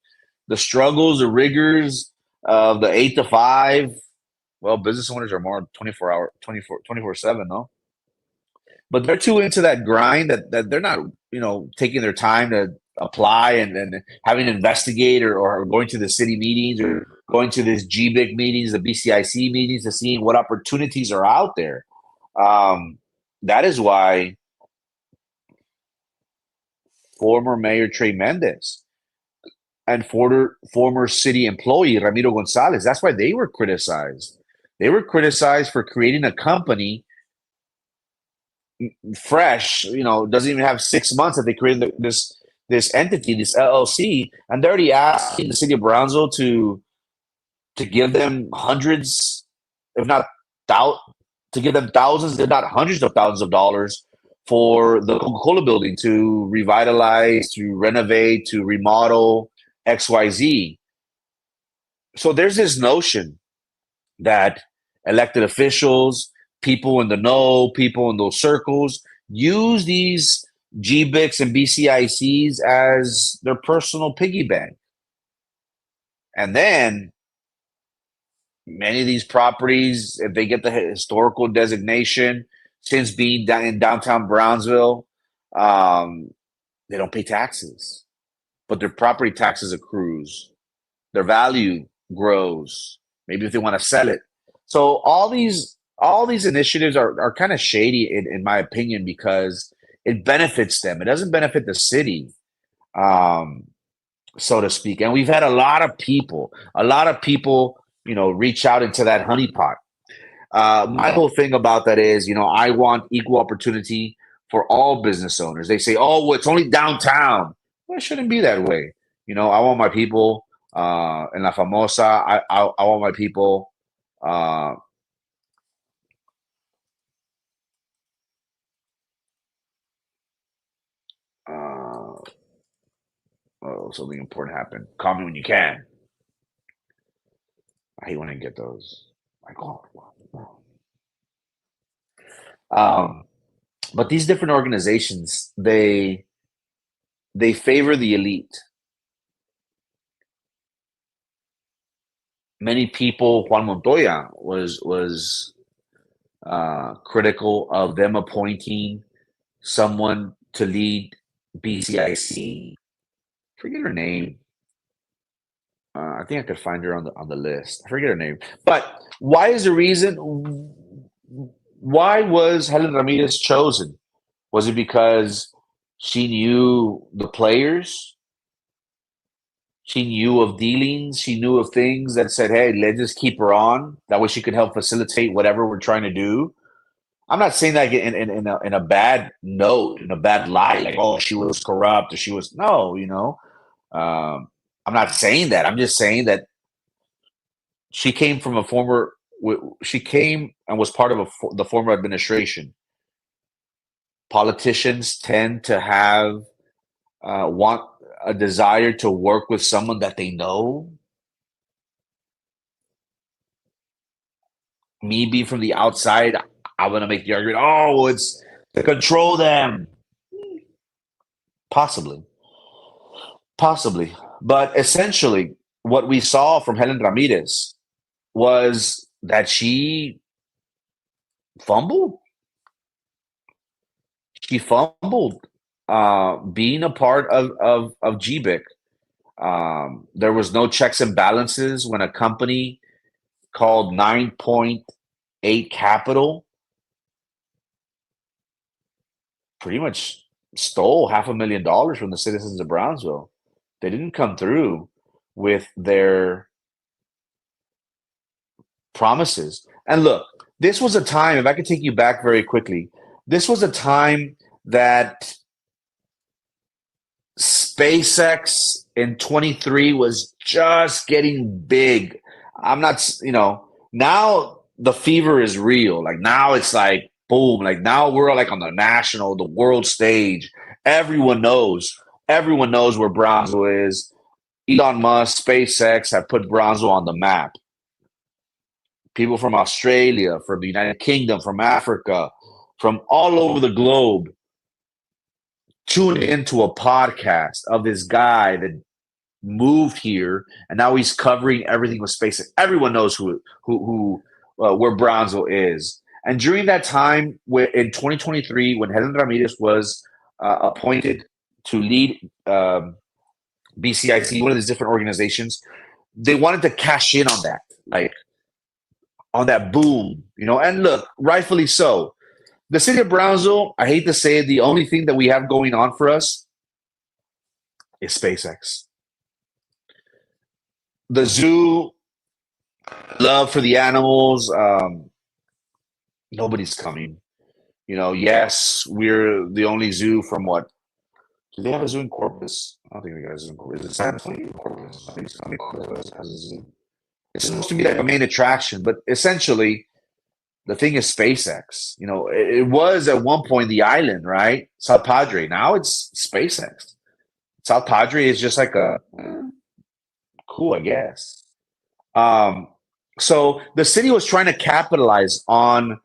the struggles, the rigors of the 8 to 5. Well, business owners are more 24/7, no? But they're too into that grind that they're not, taking their time to apply and having to investigate or going to the city meetings or going to this GBIC meetings, the BCIC meetings to seeing what opportunities are out there. That is why former Mayor Trey Mendez and former city employee Ramiro Gonzalez, that's why they were criticized. They were criticized for creating a company fresh, doesn't even have 6 months that they created this entity, this LLC, and they're already asking the city of Brownsville to give them hundreds, if not to give them thousands, if not hundreds of thousands of dollars for the Coca-Cola building to revitalize, to renovate, to remodel XYZ. So there's this notion that elected officials, people in the know, people in those circles use these GBICs and BCICs as their personal piggy bank. And then many of these properties, if they get the historical designation, since being down in downtown Brownsville, they don't pay taxes, but their property taxes accrues. Their value grows. Maybe if they want to sell it. So all these initiatives are kind of shady in my opinion because it benefits them. It doesn't benefit the city, um, so to speak. And we've had a lot of people, reach out into that honeypot. My whole thing about that is, I want equal opportunity for all business owners. They say, "Oh, well, it's only downtown." Well, it shouldn't be that way. I want my people in La Famosa. I want my people. Uh, uh, oh, something important happened. Call me when you can. I hate when I get those. Like, oh, wow. Um, but these different organizations, they favor the elite. Many people, Juan Montoya was critical of them appointing someone to lead BCIC. Forget her name. I think I could find her on the list. I forget her name. But why is the reason? Why was Helen Ramirez chosen? Was it because she knew the players? She knew of dealings. She knew of things that said, "Hey, let's just keep her on. That way, she could help facilitate whatever we're trying to do." I'm not saying that in a bad note, in a bad light, like, oh, she was corrupt or she was no, Um, I'm not saying that. I'm just saying that she came from a former. She came and was part of the former administration. Politicians tend to have want a desire to work with someone that they know. Me being from the outside, I want to make the argument. Oh, it's to control them. Possibly, possibly, but essentially, what we saw from Helen Ramirez was that she fumbled. She fumbled being a part of GBIC. There was no checks and balances when a company called 9.8 Capital pretty much stole $500,000 from the citizens of Brownsville. They didn't come through with their promises. And look, this was a time, if I could take you back very quickly, this was a time that SpaceX in 23 was just getting big. I'm not, now the fever is real. Like now it's like boom, like now we're like on the world stage. Everyone knows where Brownsville is. Elon Musk, SpaceX have put Brownsville on the map. People from Australia, from the United Kingdom, from Africa, from all over the globe tune into a podcast of this guy that moved here and now he's covering everything with SpaceX. Everyone knows who where Brownsville is. And during that time, in 2023, when Helen Ramirez was appointed to lead BCIC, one of these different organizations, they wanted to cash in on that, like on that boom, And look, rightfully so. The city of Brownsville, I hate to say it, the only thing that we have going on for us is SpaceX. The zoo, love for the animals, nobody's coming. Yes, we're the only zoo from what? Do they have a zoo in Corpus? I don't think they got a zoo in Corpus. Is it San Antonio or Corpus? I think Corpus has a zoo. It's supposed to be like a main attraction, but essentially, the thing is SpaceX. It was at one point the island, right? South Padre. Now it's SpaceX. South Padre is just like cool, I guess. So the city was trying to capitalize on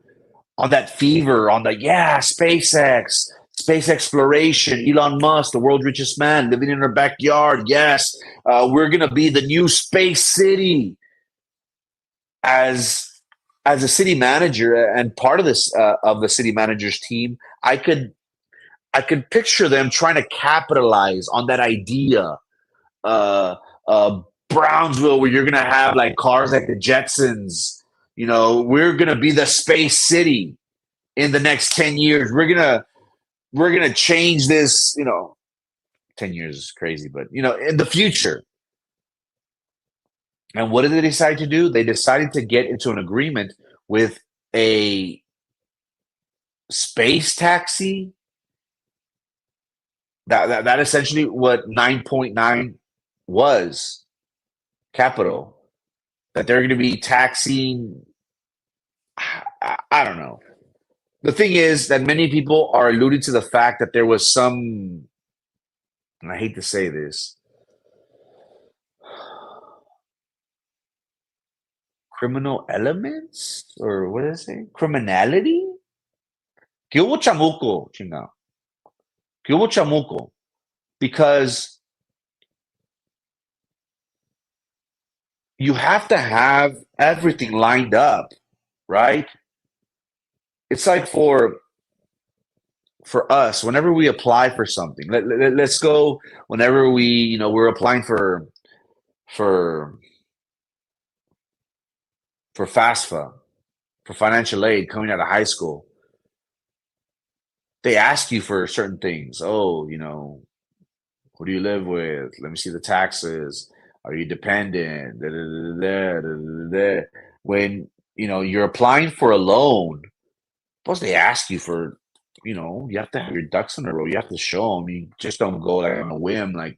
that fever, on the SpaceX, space exploration, Elon Musk, the world's richest man, living in our backyard. Yes, we're gonna be the new space city. As a city manager and part of this of the city manager's team, I could picture them trying to capitalize on that idea. Uh, Brownsville, where you're gonna have like cars like the Jetsons. We're gonna be the space city in the next 10 years. We're gonna change this. 10 years is crazy, but in the future. And what did they decide to do? They decided to get into an agreement with a space taxi. That essentially what 9.9 was capital. That they're going to be taxing. I don't know. The thing is that many people are alluding to the fact that there was some, and I hate to say this, criminal elements, or what is it? Criminality? ¿Qué hubo chamuco, chingado? ¿Qué hubo chamuco? Because you have to have everything lined up, right? It's like for us, whenever we apply for something, let's go. Whenever we're applying for for FAFSA, for financial aid coming out of high school, they ask you for certain things. Oh, who do you live with? Let me see the taxes. Are you dependent? Da, da, da, da, da, da, da, da. When you're applying for a loan, plus they ask you for, you have to have your ducks in a row. You have to show them. You just don't go like on a whim, like,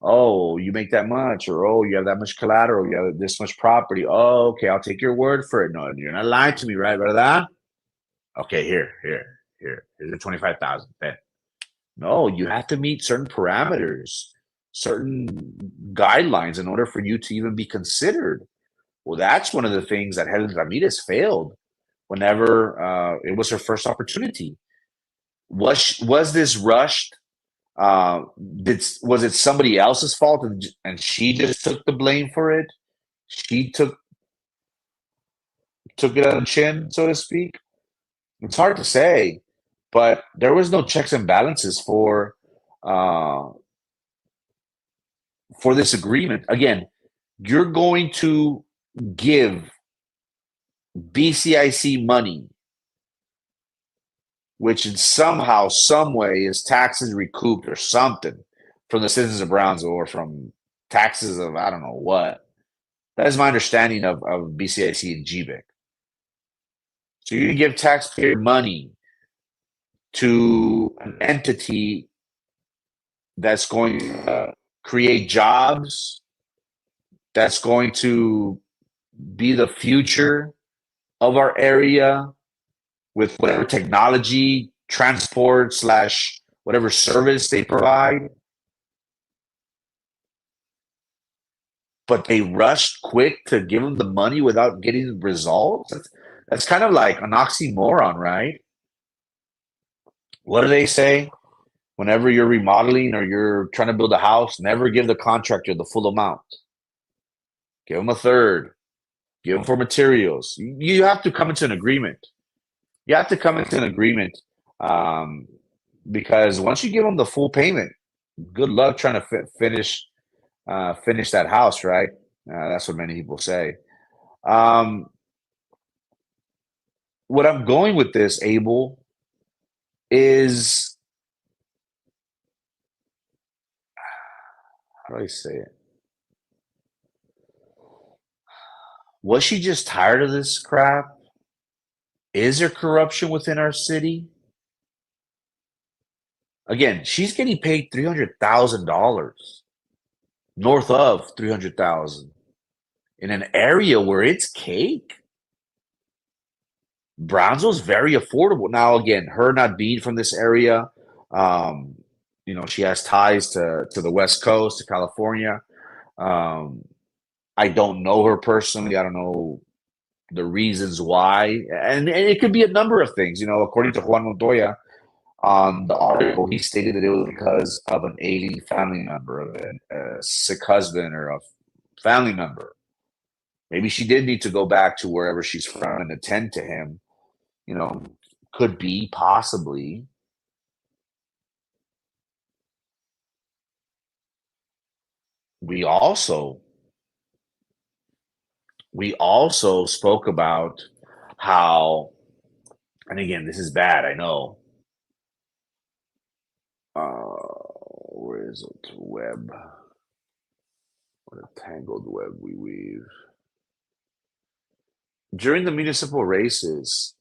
oh, you make that much, or oh, you have that much collateral, you have this much property. Oh, okay, I'll take your word for it. No, you're not lying to me, right, brother? Okay, here's the 25,000. No, you have to meet certain parameters, certain guidelines in order for you to even be considered. Well, that's one of the things that Helen Ramirez failed whenever it was her first opportunity. Was this rushed? Was it somebody else's fault and she just took the blame for it? She took it on the chin, so to speak. It's hard to say, but there was no checks and balances uh, for this agreement. Again, you're going to give BCIC money, which in somehow, some way is taxes recouped or something from the citizens of Brownsville or from taxes of I don't know what. That is my understanding of BCIC and GBIC. So you can give taxpayer money to an entity that's going to create jobs, that's going to be the future of our area with whatever technology, transport slash whatever service they provide. But they rushed quick to give them the money without getting results. That's kind of like an oxymoron, right? What do they say? Whenever you're remodeling or you're trying to build a house, never give the contractor the full amount. Give them a third. Give them for materials. You have to come into an agreement. You have to come into an agreement um, because once you give them the full payment, good luck trying to finish that house, right? That's what many people say. Um, what I'm going with this, Abel, is how do I say it? Was she just tired of this crap? Is there corruption within our city? Again, she's getting paid $300,000, north of 300,000, in an area where it's cake. Brownsville's very affordable. Now, again, her not being from this area, um, she has ties to the West Coast, to California. Um, I don't know her personally. I don't know the reasons why, and it could be a number of things. According to Juan Montoya on the article, he stated that it was because of an ailing family member, of a sick husband, or a family member. Maybe she did need to go back to wherever she's from and attend to him. You know, could be possibly. We also we also spoke about how, and again, this is bad, I know. Where is it? Web. What a tangled web we weave. During the municipal races,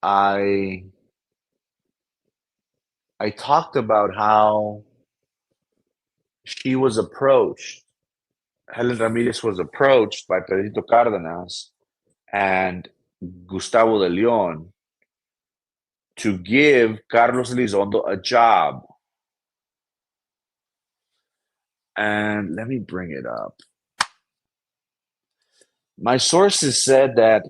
I I talked about how she was approached. Helen Ramirez was approached by Pedrito Cárdenas and Gustavo de Leon to give Carlos Elizondo a job. And let me bring it up. My sources said that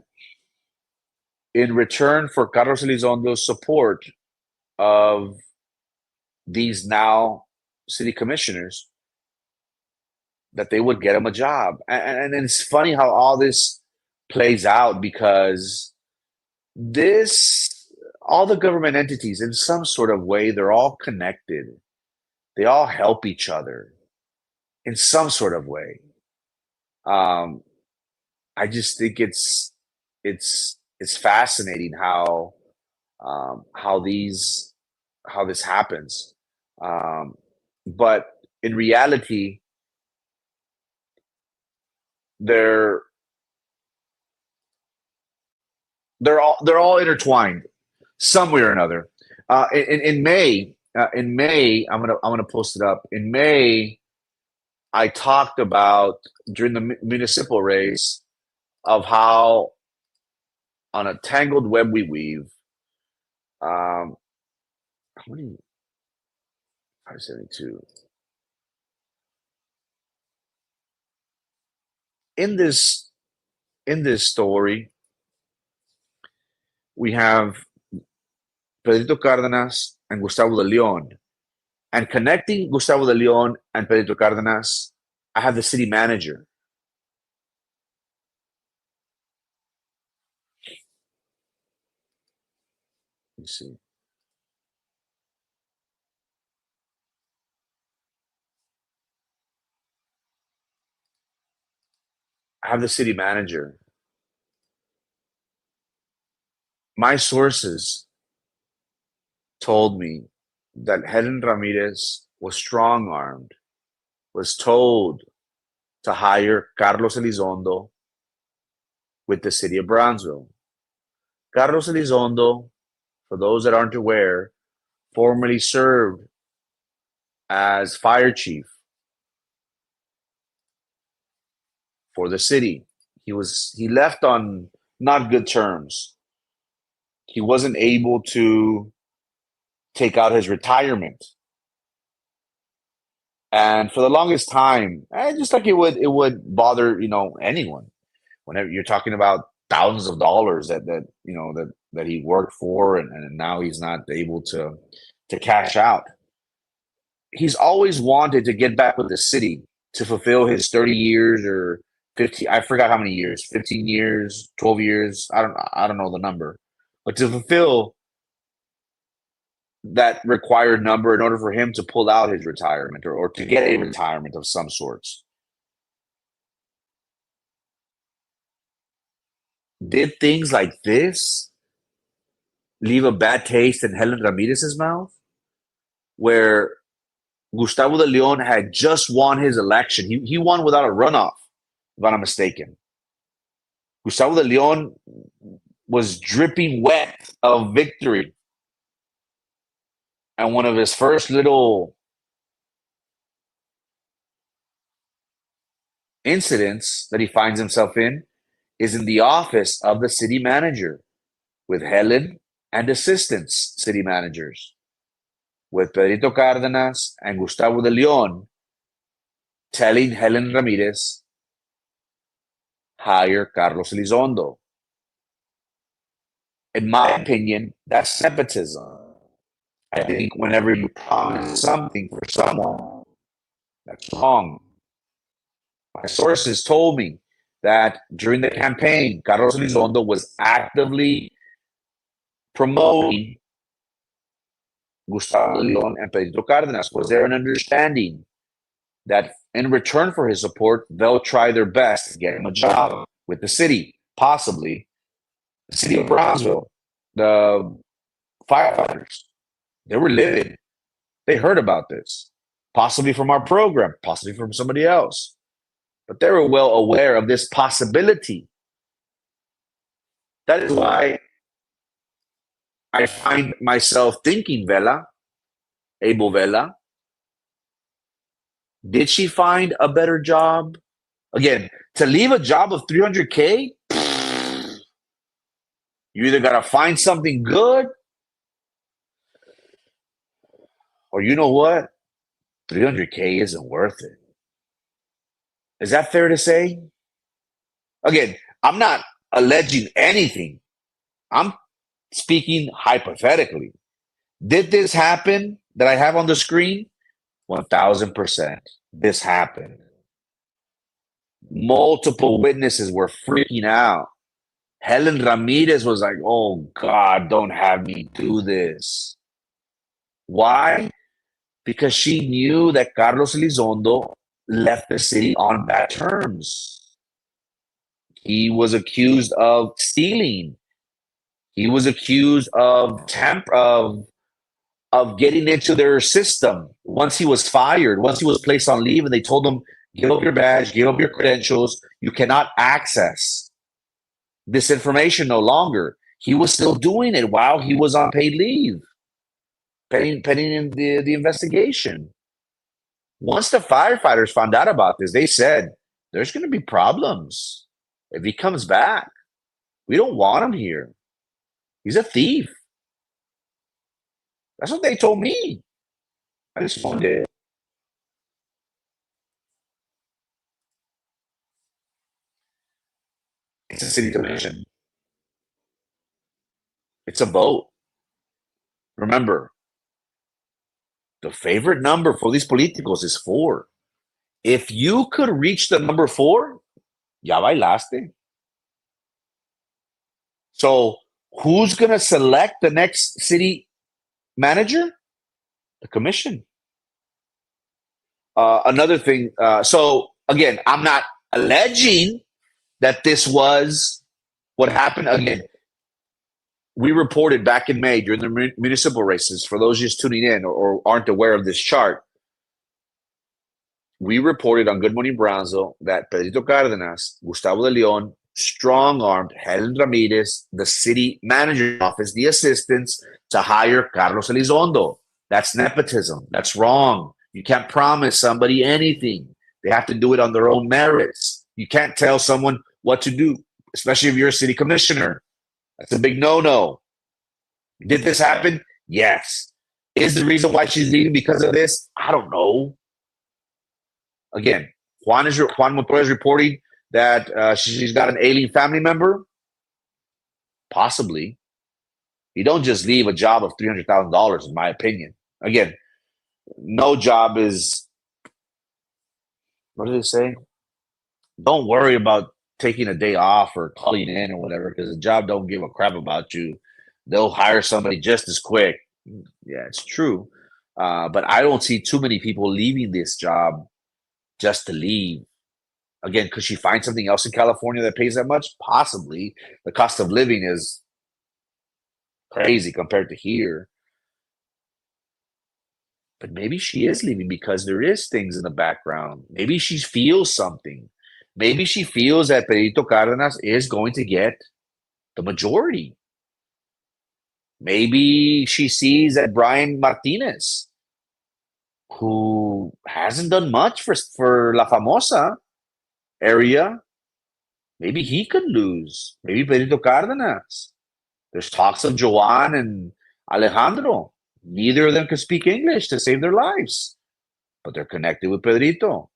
in return for Carlos Elizondo's support of these now city commissioners, that they would get him a job. And it's funny how all this plays out because all the government entities, in some sort of way, they're all connected. They all help each other. in some sort of way. I just think it's fascinating how this happens. But in reality, they're they're all intertwined some way or another. In May, I'm gonna post it up. In May, I talked about during the municipal race of how on a tangled web we weave. How many? 572. In this story, we have Pedrito Cárdenas and Gustavo de Leon. And connecting Gustavo de Leon and Pedrito Cárdenas, I have the city manager. Let me see. I have the city manager. My sources told me that Helen Ramirez was strong armed, was told to hire Carlos Elizondo with the city of Brownsville. Carlos Elizondo, for those that aren't aware, formerly served as fire chief for the city. He left on not good terms. He wasn't able to take out his retirement. And for the longest time, just like it would bother, anyone. Whenever you're talking about thousands of dollars that he worked for and now he's not able to cash out. He's always wanted to get back with the city to fulfill his 30 years or 15, I forgot how many years, 15 years, 12 years, I don't know the number. But to fulfill that required number in order for him to pull out his retirement or to get a retirement of some sorts. Did things like this leave a bad taste in Helen Ramirez's mouth? Where Gustavo de Leon had just won his election. He won without a runoff, if I'm not mistaken. Gustavo de Leon was dripping wet of victory. And one of his first little incidents that he finds himself in is in the office of the city manager with Helen and assistants city managers, with Pedrito Cárdenas and Gustavo de Leon telling Helen Ramirez, hire Carlos Elizondo. In my opinion, that's nepotism. I think whenever you promise something for someone, that's wrong. My sources told me that during the campaign, Carlos Elizondo was actively promoting Gustavo de Leon and Pedro Cárdenas. Was there an understanding that in return for his support, they'll try their best to get him a job with the city, possibly the city of Brownsville, the firefighters? They were livid. They heard about this, possibly from our program, possibly from somebody else. But they were well aware of this possibility. That is why I find myself thinking, Abel Vela, did she find a better job? Again, to leave a job of 300K, you either got to find something good or you know what? 300K isn't worth it. Is that fair to say? Again, I'm not alleging anything. I'm speaking hypothetically. Did this happen that I have on the screen? 1000%. This happened. Multiple witnesses were freaking out. Helen Ramirez was like, oh God, don't have me do this. Why? Because she knew that Carlos Elizondo left the city on bad terms. He was accused of stealing. He was accused of getting into their system. Once he was fired, once he was placed on leave, and they told him, give up your badge, give up your credentials. You cannot access this information no longer. He was still doing it while he was on paid leave, pending in the investigation. Once the firefighters found out about this, they said, there's going to be problems if he comes back. We don't want him here. He's a thief. That's what they told me. I just wanted it. It's a city commission. It's a vote. Remember, the favorite number for these politicos is 4. If you could reach the number 4, ya bailaste. So who's going to select the next city manager? The commission. Another thing. So again, I'm not alleging that this was what happened. Again, we reported back in May during the municipal races, for those just tuning in or aren't aware of this chart, we reported on Good Morning Brownsville that Pedrito Cárdenas, Gustavo de Leon, strong-armed Helen Ramirez, the city manager's office, the assistants, to hire Carlos Elizondo. That's nepotism. That's wrong. You can't promise somebody anything. They have to do it on their own merits. You can't tell someone what to do, especially if you're a city commissioner. That's a big no-no. Did this happen? Yes. Is the reason why she's leaving because of this? I don't know. Again, Juan Montoya is reporting that she's got an alien family member. Possibly. You don't just leave a job of $300,000, in my opinion. Again, no job is, what do they say? Don't worry about taking a day off or calling in or whatever, because the job don't give a crap about you. They'll hire somebody just as quick. Yeah, it's true. But I don't see too many people leaving this job just to leave. Again, could she find something else in California that pays that much? Possibly. The cost of living is crazy compared to here. But maybe she is leaving because there is things in the background. Maybe she feels something. Maybe she feels that Pedrito Cárdenas is going to get the majority. Maybe she sees that Brian Martinez, who hasn't done much for La Famosa area, maybe he could lose. Maybe Pedrito Cárdenas. There's talks of Joan and Alejandro. Neither of them can speak English to save their lives, but they're connected with Pedrito.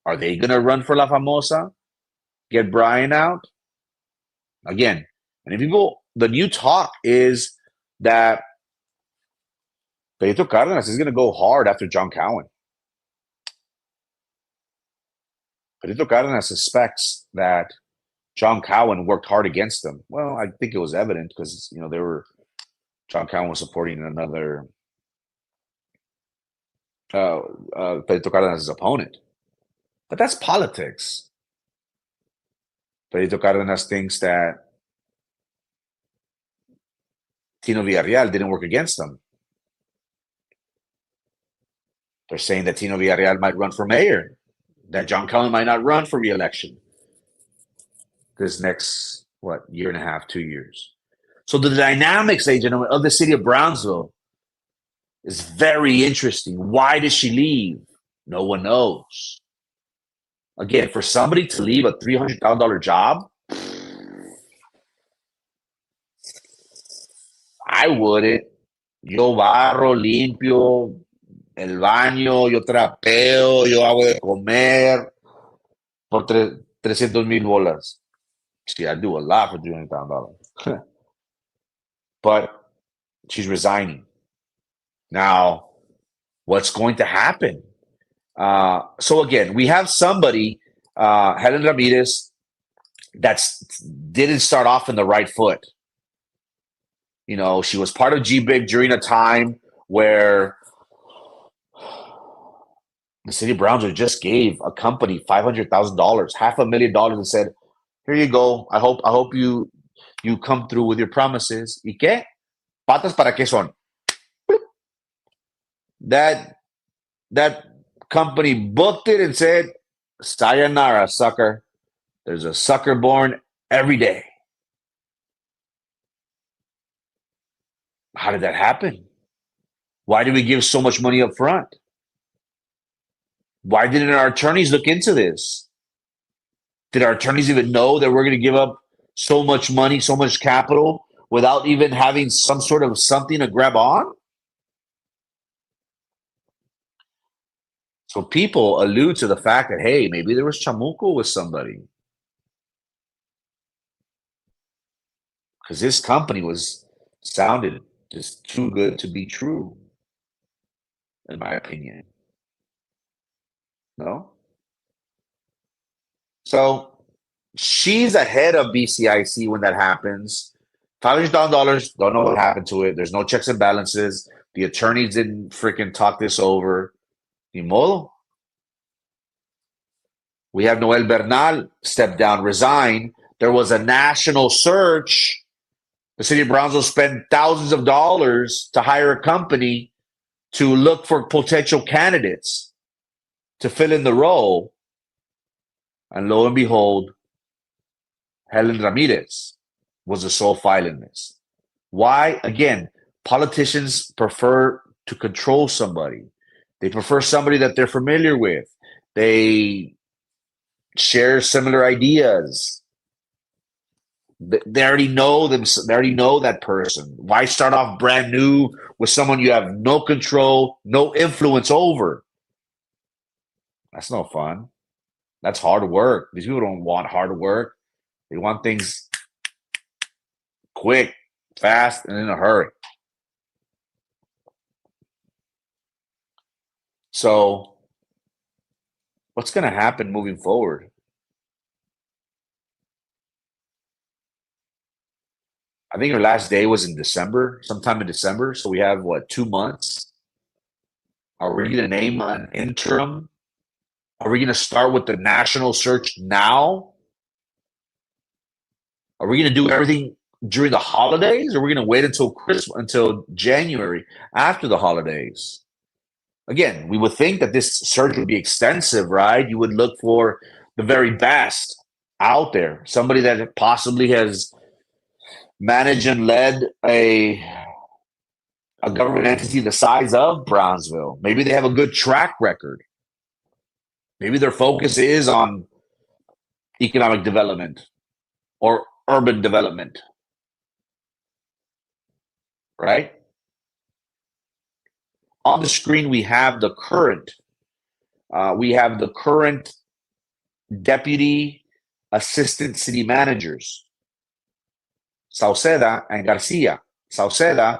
Are they going to run for La Famosa? Get Brian out? Again, and people, the new talk is that Pedrito Cárdenas is going to go hard after John Cowan. Pedrito Cárdenas suspects that John Cowan worked hard against him. Well, I think it was evident because, John Cowan was supporting another Pedrito Cárdenas' opponent. But that's politics. Pedrito Cárdenas thinks that Tino Villarreal didn't work against him. They're saying that Tino Villarreal might run for mayor, that John Cowan might not run for re-election this next, year and a half, 2 years. So the dynamics, ladies and gentlemen, of the city of Brownsville is very interesting. Why did she leave? No one knows. Again, for somebody to leave a $300,000 job, I wouldn't. Yo barro, limpio, el baño, yo trapeo, yo hago de comer por 300,000 bolas. See, I do a lot for $300,000. But she's resigning. Now, what's going to happen? So again, we have somebody, Helen Ramirez, that didn't start off in the right foot. She was part of GBIC during a time where The city of Brownsville just gave a company $500,000, $500,000, and said, "Here you go. I hope you come through with your promises." ¿Y qué? Patas para qué son? That that company booked it and said, "Sayonara, sucker. There's a sucker born every day." How did that happen? Why did we give so much money up front? Why didn't our attorneys look into this? Did our attorneys even know that we're going to give up so much money, so much capital without even having some sort of something to grab on? So people allude to the fact that, hey, maybe there was chamuco with somebody because this company was sounded just too good to be true, in my opinion. No? So she's ahead of BCIC when that happens. $500,000, don't know what happened to it. There's no checks and balances. The attorneys didn't freaking talk this over. Ni modo. We have Noel Bernal step down, resign. There was a national search. The city of Brownsville spent thousands of dollars to hire a company to look for potential candidates to fill in the role. And lo and behold, Helen Ramirez was the sole file in this. Why? Again, politicians prefer to control somebody. They prefer somebody that they're familiar with. They share similar ideas. They already know them. They already know that person. Why start off brand new with someone you have no control, no influence over? That's no fun. That's hard work. These people don't want hard work. They want things quick, fast, and in a hurry. So, what's going to happen moving forward? I think her last day was in December, sometime in December. So we have what, 2 months? Are we going to name an interim? Are we going to start with the national search now? Are we going to do everything during the holidays? Or are we going to wait until Christmas, until January after the holidays? Again, we would think that this search would be extensive, right? You would look for the very best out there, somebody that possibly has managed and led a government entity the size of Brownsville. Maybe they have a good track record. Maybe their focus is on economic development or urban development, right? On the screen, we have the current. Deputy assistant city managers, Sauceda and Garcia. Sauceda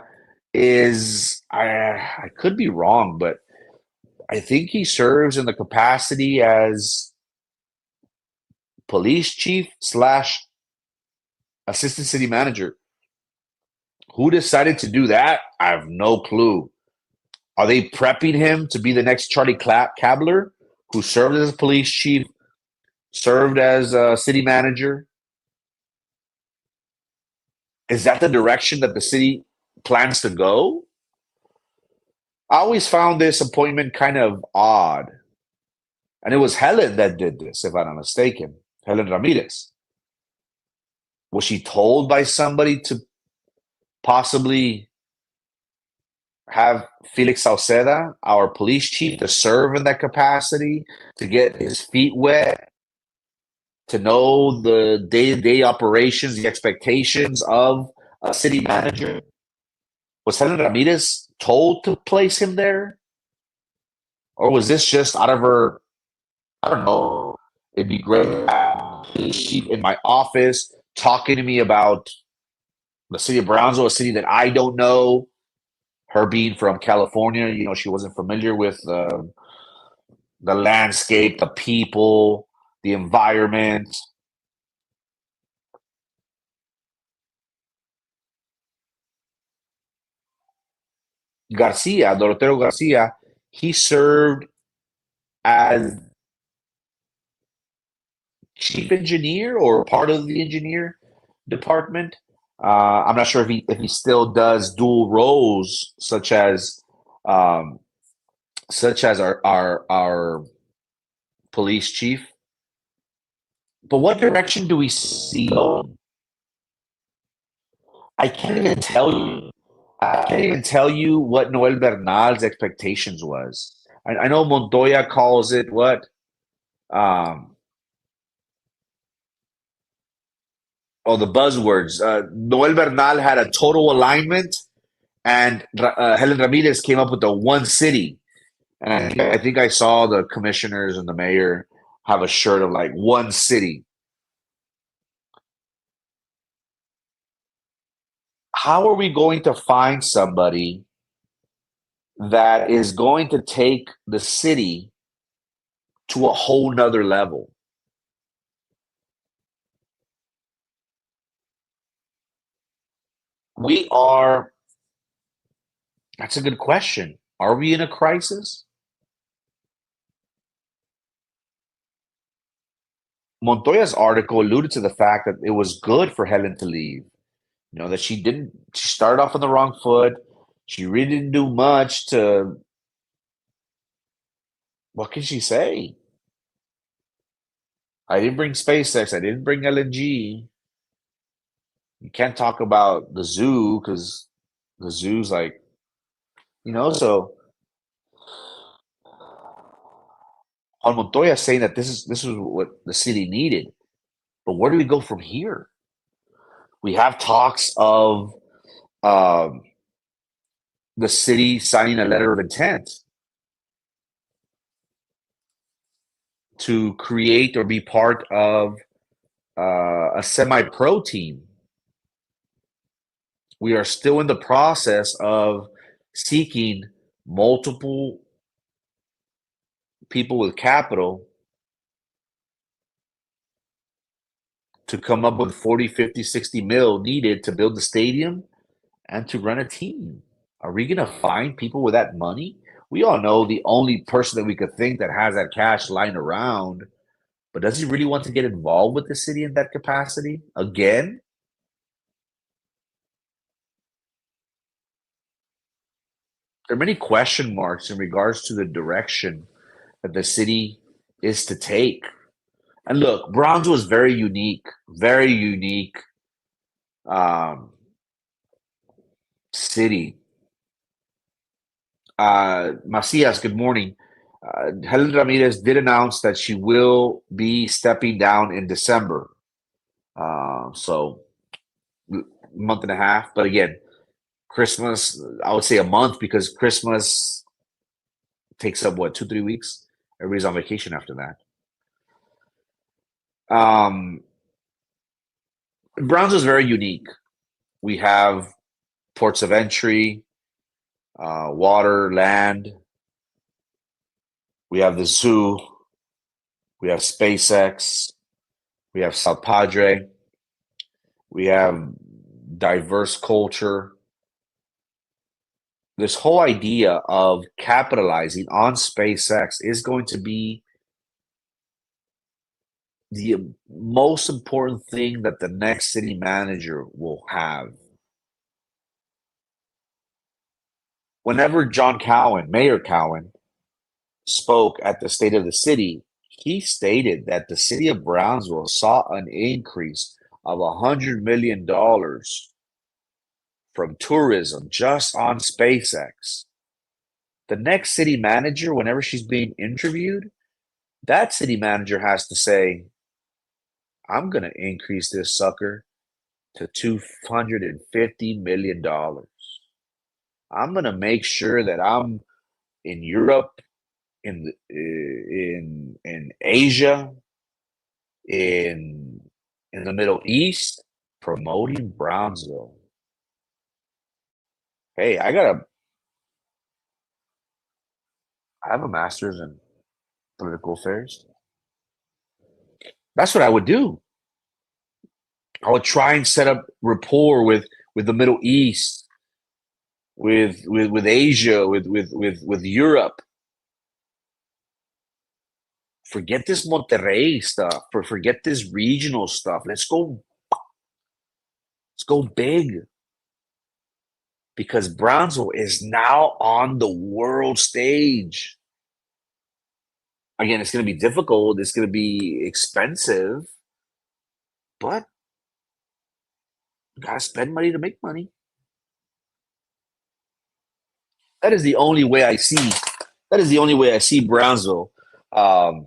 is, I could be wrong, but I think he serves in the capacity as police chief slash assistant city manager. Who decided to do that? I have no clue. Are they prepping him to be the next Charlie Kabler, who served as police chief, served as a city manager? Is that the direction that the city plans to go? I always found this appointment kind of odd. And it was Helen that did this, if I'm not mistaken. Helen Ramirez. Was she told by somebody to possibly have Felix Sauceda, our police chief, to serve in that capacity, to get his feet wet, to know the day-to-day operations, the expectations of a city manager? Was Helen Ramirez told to place him there? Or was this just out of her, I don't know, it'd be great to have police chief in my office talking to me about the city of Brownsville, a city that I don't know. Her being from California, she wasn't familiar with the landscape, the people, the environment. Doroteo Garcia, he served as chief engineer or part of the engineer department. I'm not sure if he still does dual roles, um, such as our police chief. But what direction do we see going? I can't even tell you. I can't even tell you what Noel Bernal's expectations was. I know Montoya calls it what? Um, the buzzwords. Noel Bernal had a total alignment, and Helen Ramirez came up with the one city. And I think I saw the commissioners and the mayor have a shirt of like one city. How are we going to find somebody that is going to take the city to a whole nother level? We are, that's a good question. Are we in a crisis? Montoya's article alluded to the fact that it was good for Helen to leave. That she started off on the wrong foot. She really didn't do much to, what can she say? I didn't bring SpaceX. I didn't bring LNG. You can't talk about the zoo because the zoo's like, so Juan Montoya is saying that this is what the city needed. But where do we go from here? We have talks of um, the city signing a letter of intent to create or be part of a semi-pro team. We are still in the process of seeking multiple people with capital to come up with 40, 50, 60 mil needed to build the stadium and to run a team. Are we going to find people with that money? We all know the only person that we could think that has that cash lying around, but does he really want to get involved with the city in that capacity? Again, there are many question marks in regards to the direction that the city is to take. And look, Brownsville was very unique um, city. Macias, good morning. Helen Ramirez did announce that she will be stepping down in December. So month and a half. But again, Christmas, I would say a month because Christmas takes up what, 2, 3 weeks? Everybody's on vacation after that. Browns is very unique. We have ports of entry, water, land. We have the zoo. We have SpaceX. We have South Padre. We have diverse culture. This whole idea of capitalizing on SpaceX is going to be the most important thing that the next city manager will have. Whenever Mayor Cowan, spoke at the State of the City, he stated that the city of Brownsville saw an increase of $100 million from tourism just on SpaceX. The next city manager, whenever she's being interviewed, that city manager has to say, I'm going to increase this sucker to $250 million. I'm going to make sure that I'm in Europe, in Asia, in the Middle East, promoting Brownsville. Hey, I have a master's in political affairs. That's what I would do. I would try and set up rapport with the Middle East, with Asia, with Europe. Forget this Monterrey stuff. Forget this regional stuff. Let's go big. Because Brownsville is now on the world stage. Again, it's going to be difficult. It's going to be expensive, but you got to spend money to make money. That is the only way I see. That is the only way I see Brownsville. Um,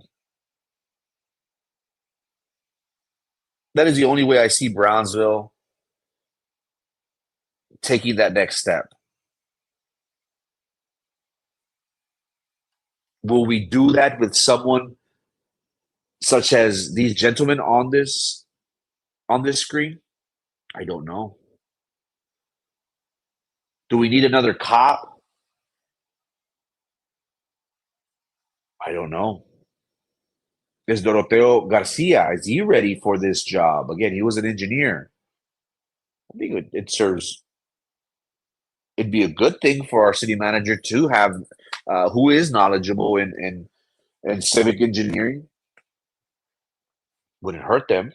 that is the only way I see Brownsville taking that next step. Will we do that with someone such as these gentlemen on this screen? I don't know. Do we need another cop? I don't know. Is Doroteo Garcia, is he ready for this job? Again, he was an engineer. I think it'd be a good thing for our city manager to have who is knowledgeable in civic engineering. Wouldn't hurt them.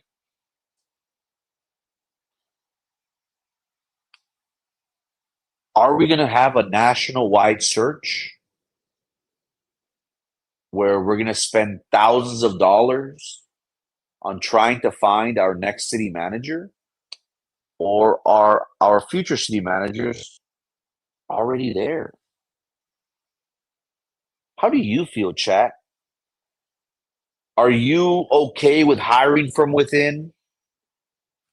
Are we going to have a national wide search where we're going to spend thousands of dollars on trying to find our next city manager? Or are our future city managers already there? How do you feel, chat? Are you okay with hiring from within?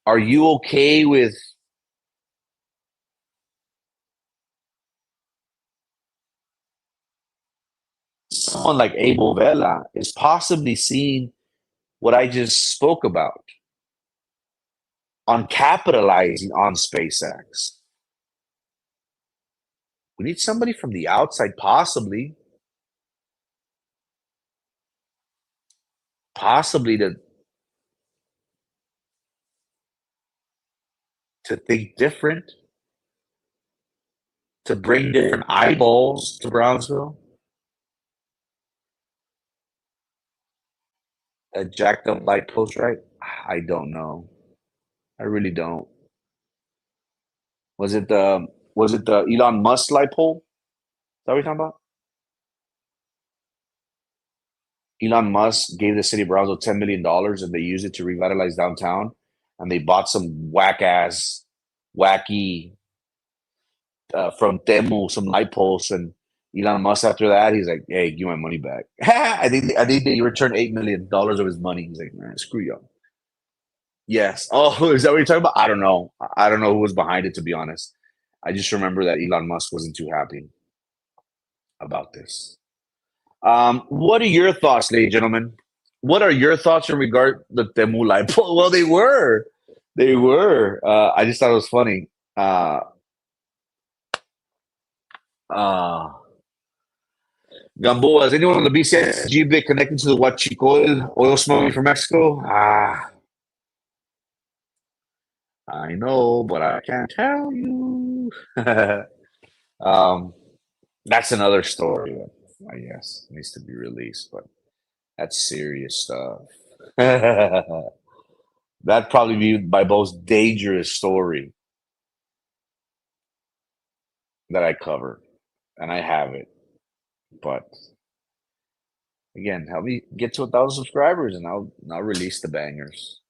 Are you okay with someone like Abel Vela is possibly seeing what I just spoke about on capitalizing on SpaceX? We need somebody from the outside, possibly to think different, to bring different eyeballs to Brownsville. A jacked up light post, right? I don't know. I really don't. Was it the Elon Musk light pole? Is that what you're talking about? Elon Musk gave the city of Brownsville $10 million and they used it to revitalize downtown. And they bought some wacky from Temu, some light posts. And Elon Musk, after that, he's like, "Hey, give my money back." I think they returned $8 million of his money. He's like, "Man, screw you." Yes. Oh, is that what you're talking about? I don't know. I don't know who was behind it, to be honest. I just remember that Elon Musk wasn't too happy about this. What are your thoughts, ladies and gentlemen? What are your thoughts in regard to the Temu light pole? Well, they were. They were. I just thought it was funny. Uh, uh, Gamboa, is anyone on the BCSG bit connected to the Huachicol oil smuggling from Mexico? I know, but I can't tell you. um, that's another story that I guess needs to be released, but that's serious stuff. That'd probably be my most dangerous story that I cover, and I have it. But again, help me get to 1,000 subscribers, and I'll release the bangers.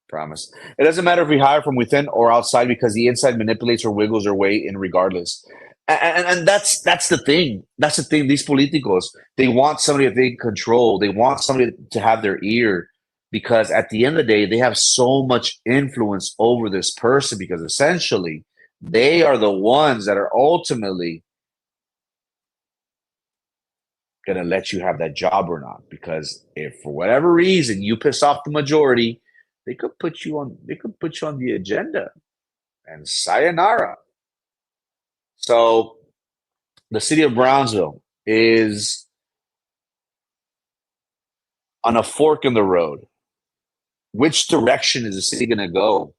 Promise. It doesn't matter if we hire from within or outside because the inside manipulates or wiggles their way in regardless. And that's the thing. That's the thing. These politicos, they want somebody that they can control. They want somebody to have their ear because at the end of the day, they have so much influence over this person because essentially they are the ones that are ultimately going to let you have that job or not. Because if for whatever reason you piss off the majority, they could put you on the agenda and sayonara. So the city of Brownsville is on a fork in the road. Which direction is the city going to go?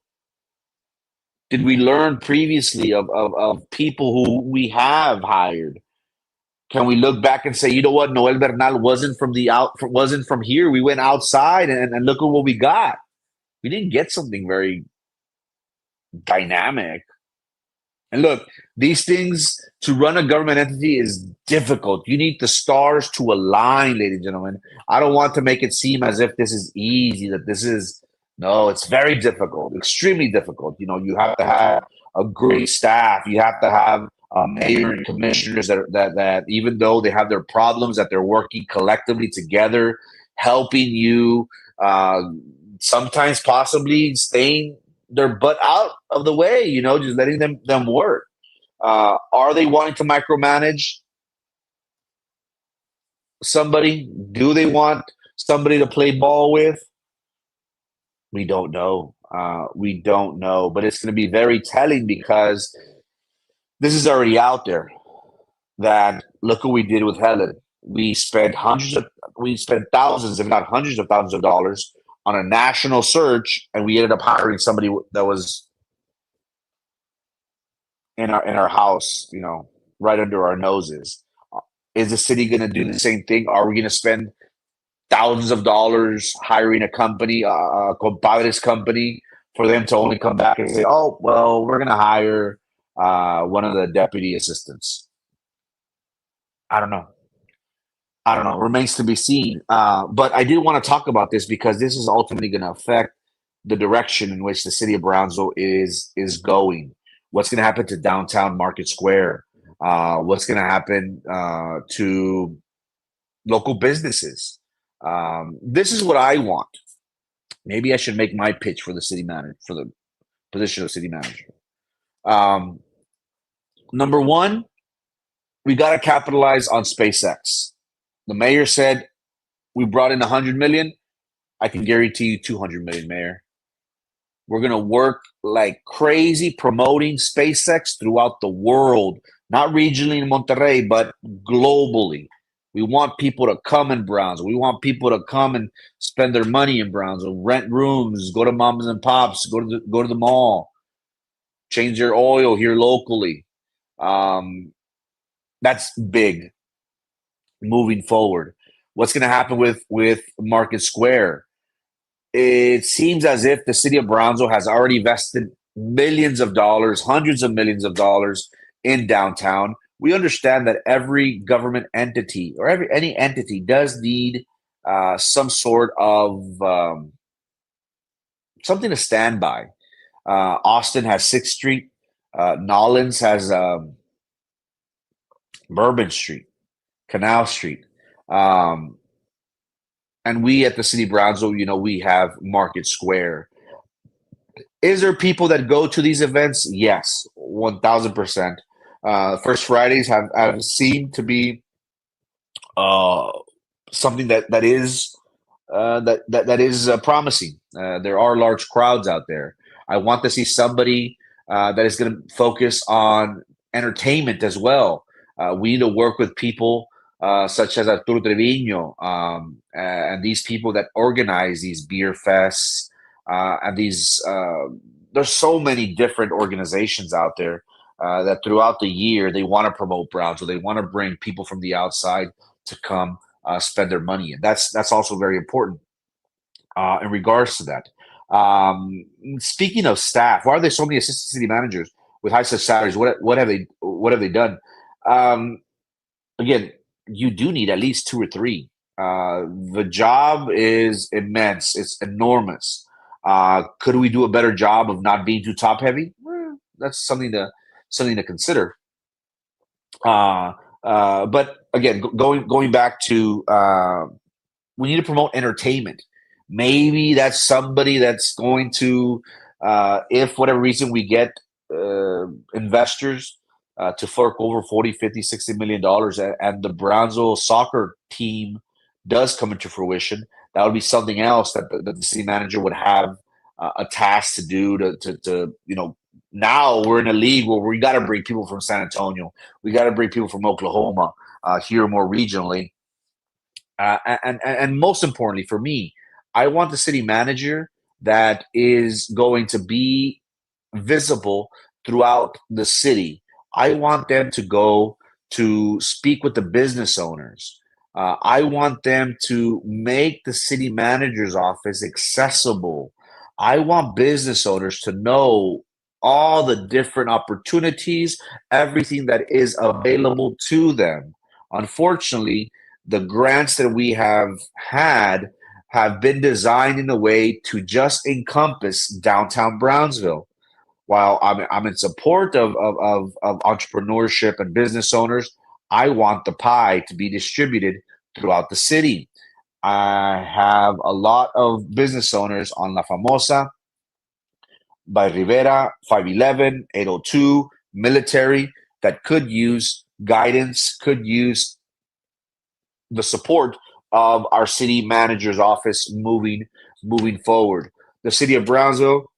Did we learn previously of people who we have hired Can we look back and say, you know what, Noel Bernal wasn't from here. We went outside and look at what we got. We didn't get something very dynamic. And look, these things to run a government entity is difficult. You need the stars to align, ladies and gentlemen. I don't want to make it seem as if this is easy, that this is, no, it's very difficult, extremely difficult. You know, you have to have a great staff. You have to have mayor and commissioners that even though they have their problems, that they're working collectively together, helping you, uh, sometimes possibly staying their butt out of the way, you know, just letting them work. Are they wanting to micromanage somebody? Do they want somebody to play ball with? We don't know. We don't know, but it's going to be very telling because this is already out there. That look what we did with Helen. We spent thousands, if not hundreds of thousands of dollars on a national search, and we ended up hiring somebody that was in our house, you know, right under our noses. Is the city going to do the same thing? Are we going to spend thousands of dollars hiring a company, a compadres company, for them to only come back and say, "Oh, well, we're going to hire one of the deputy assistants"? I don't know. I don't know. Remains to be seen. But I did want to talk about this because this is ultimately going to affect the direction in which the city of Brownsville is going. What's going to happen to downtown Market Square? What's going to happen to local businesses? This is what I want. Maybe I should make my pitch for the city manager, for the position of city manager. Um, Number one, we got to capitalize on SpaceX. The mayor said we brought in 100 million. I can guarantee you 200 million, mayor. We're going to work like crazy promoting SpaceX throughout the world, not regionally in Monterrey, but globally. We want people to come in Brownsville. We want people to come and spend their money in Brownsville, rent rooms, go to moms and pops, go to the mall, change their oil here locally. Um, that's big moving forward. What's going to happen with Market Square? It seems as if the city of Brownsville has already invested millions of dollars, hundreds of millions of dollars in downtown. We understand that every government entity or any entity does need some sort of something to stand by. Austin has Sixth Street. Nollins has Bourbon Street, Canal Street. Um, and we at the city of Brownsville, you know, we have Market Square. Is there people that go to these events? Yes, 1000%. First Fridays have seemed to be uh, something that is promising. There are large crowds out there. I want to see somebody that is going to focus on entertainment as well. We need to work with people such as Arturo Trevino and these people that organize these beer fests and these. There's so many different organizations out there that throughout the year they want to promote Brownsville. They want to bring people from the outside to come spend their money, and that's also very important in regards to that. Speaking of staff, why are there so many assistant city managers with high such salaries? What have they done? Um, Again, you do need at least two or three. The job is immense; it's enormous. Could we do a better job of not being too top heavy? Well, that's something to consider. Uh, but again, going back to we need to promote entertainment. Maybe that's somebody that's going to, if whatever reason we get investors to fork over 40, 50, $60 million and the Brownsville soccer team does come into fruition, that would be something else that the city manager would have a task to do you know, now we're in a league where we got to bring people from San Antonio. We got to bring people from Oklahoma here more regionally and most importantly for me, I want the city manager that is going to be visible throughout the city. I want them to go to speak with the business owners. I want them to make the city manager's office accessible. I want business owners to know all the different opportunities, everything that is available to them. Unfortunately, the grants that we had have been designed in a way to just encompass downtown Brownsville. While I'm in support of entrepreneurship and business owners, I want the pie to be distributed throughout the city. I have a lot of business owners on La Famosa, by Rivera, 511, 802, military that could use guidance, could use the support of our city manager's office moving forward. The city of Brownsville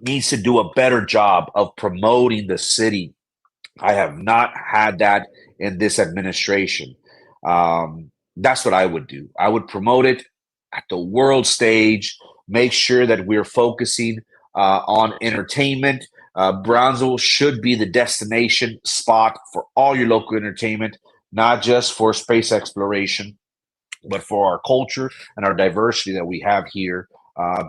needs to do a better job of promoting the city. I have not had that in this administration. That's what I would do. I would promote it at the world stage, make sure that we're focusing on entertainment. Brownsville should be the destination spot for all your local entertainment, not just for space exploration, but for our culture and our diversity that we have here,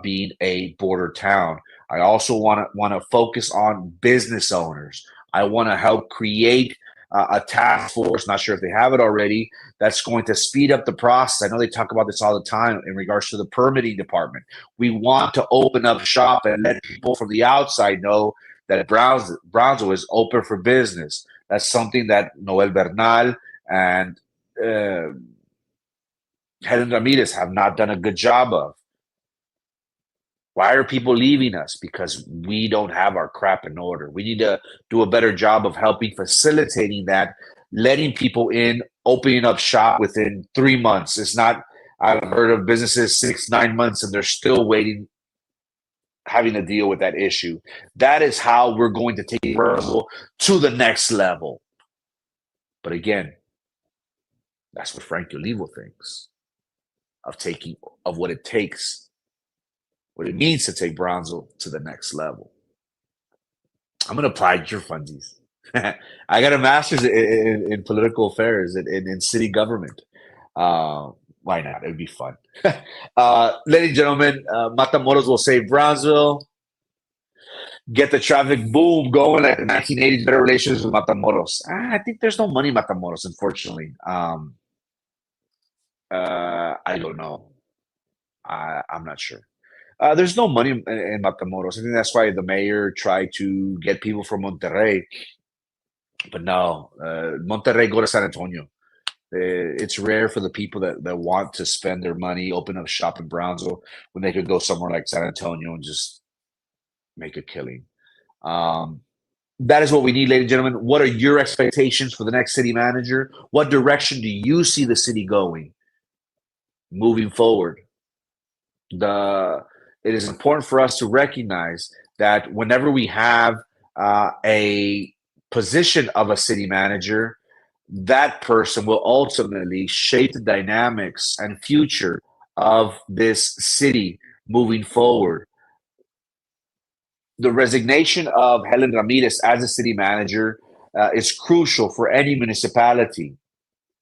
being a border town. I also want to focus on business owners. I want to help create a task force. Not sure if they have it already. That's going to speed up the process. I know they talk about this all the time in regards to the permitting department. We want to open up shop and let people from the outside know that Brownsville is open for business. That's something that Noel Bernal and Helen Ramirez have not done a good job of. Why are people leaving us? Because we don't have our crap in order. We need to do a better job of helping facilitating that, letting people in, opening up shop within 3 months. It's not, I've heard of businesses 6, 9 months, and they're still waiting, having to deal with that issue. That is how we're going to take Brownsville to the next level. But again, that's what Frank Olivo thinks of what it takes, what it means to take Brownsville to the next level. I'm going to apply to your fundies. I got a master's in political affairs in city government. Why not? It would be fun. Ladies and gentlemen, Matamoros will save Brownsville. Get the traffic boom going like the 1980s. Better relations with Matamoros. I think there's no money in Matamoros, unfortunately. I don't know. I'm not sure. There's no money in Matamoros. I think that's why the mayor tried to get people from Monterrey. But no, Monterrey, go to San Antonio. It's rare for the people that want to spend their money, open up shop in Brownsville, when they could go somewhere like San Antonio and just make a killing. That is what we need, ladies and gentlemen. What are your expectations for the next city manager? What direction do you see the city going moving forward? It is important for us to recognize that whenever we have a position of a city manager, that person will ultimately shape the dynamics and future of this city moving forward. The resignation of Helen Ramirez as a city manager is crucial for any municipality.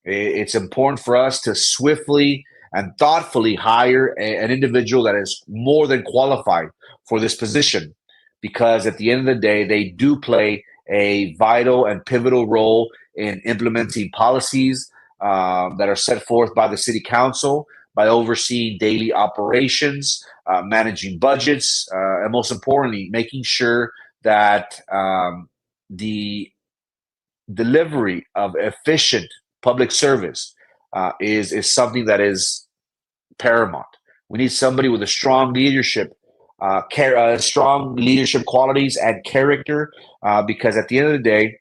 It's important for us to swiftly and thoughtfully hire an individual that is more than qualified for this position, because at the end of the day, they do play a vital and pivotal role in implementing policies that are set forth by the city council, by overseeing daily operations, managing budgets, and most importantly, making sure that the delivery of efficient public service is something that is paramount. We need somebody with a strong leadership, strong leadership qualities and character, because at the end of the day,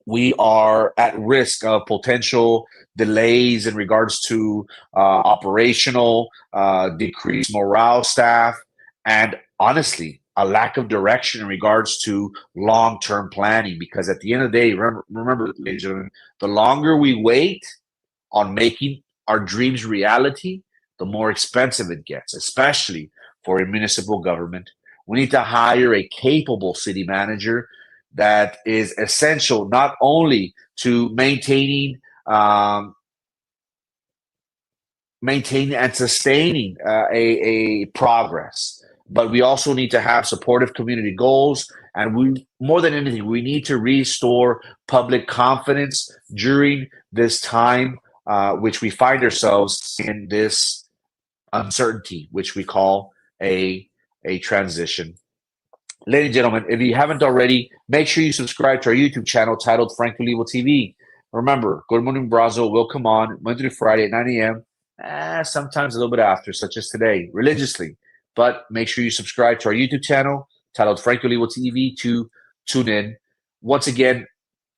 we are at risk of potential delays in regards to operational, decreased morale staff, and honestly, a lack of direction in regards to long-term planning. Because at the end of the day, remember, ladies and gentlemen, the longer we wait on making our dreams reality, the more expensive it gets, especially for a municipal government. We need to hire a capable city manager that is essential not only to maintaining and sustaining a progress, but we also need to have supportive community goals. And we, more than anything, we need to restore public confidence during this time, which we find ourselves in this uncertainty, which we call a transition. Ladies and gentlemen, if you haven't already, make sure you subscribe to our YouTube channel titled Frank Olivo TV. Remember, Good Morning Brownsville will come on Monday to Friday at 9 a.m., sometimes a little bit after, such as today, religiously. But make sure you subscribe to our YouTube channel titled Frank Olivo TV to tune in. Once again,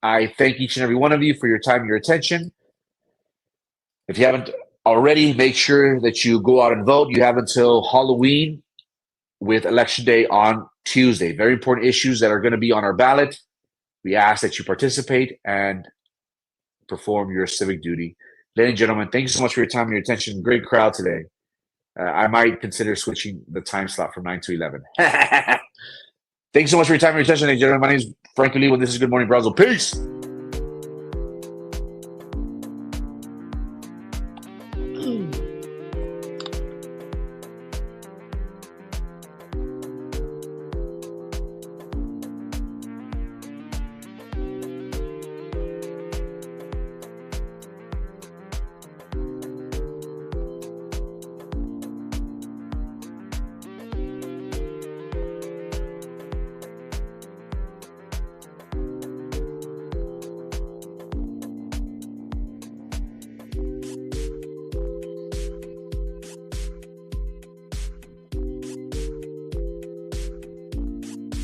I thank each and every one of you for your time and your attention. If you haven't already, make sure that you go out and vote. You have until Halloween with Election Day on Tuesday. Very important issues that are going to be on our ballot. We ask that you participate and perform your civic duty. Ladies and gentlemen, thank you so much for your time and your attention. Great crowd today. I might consider switching the time slot from 9 to 11. Thanks so much for your time and your attention, ladies and gentlemen. My name is Frank Olivo. This is Good Morning Brownsville. Peace.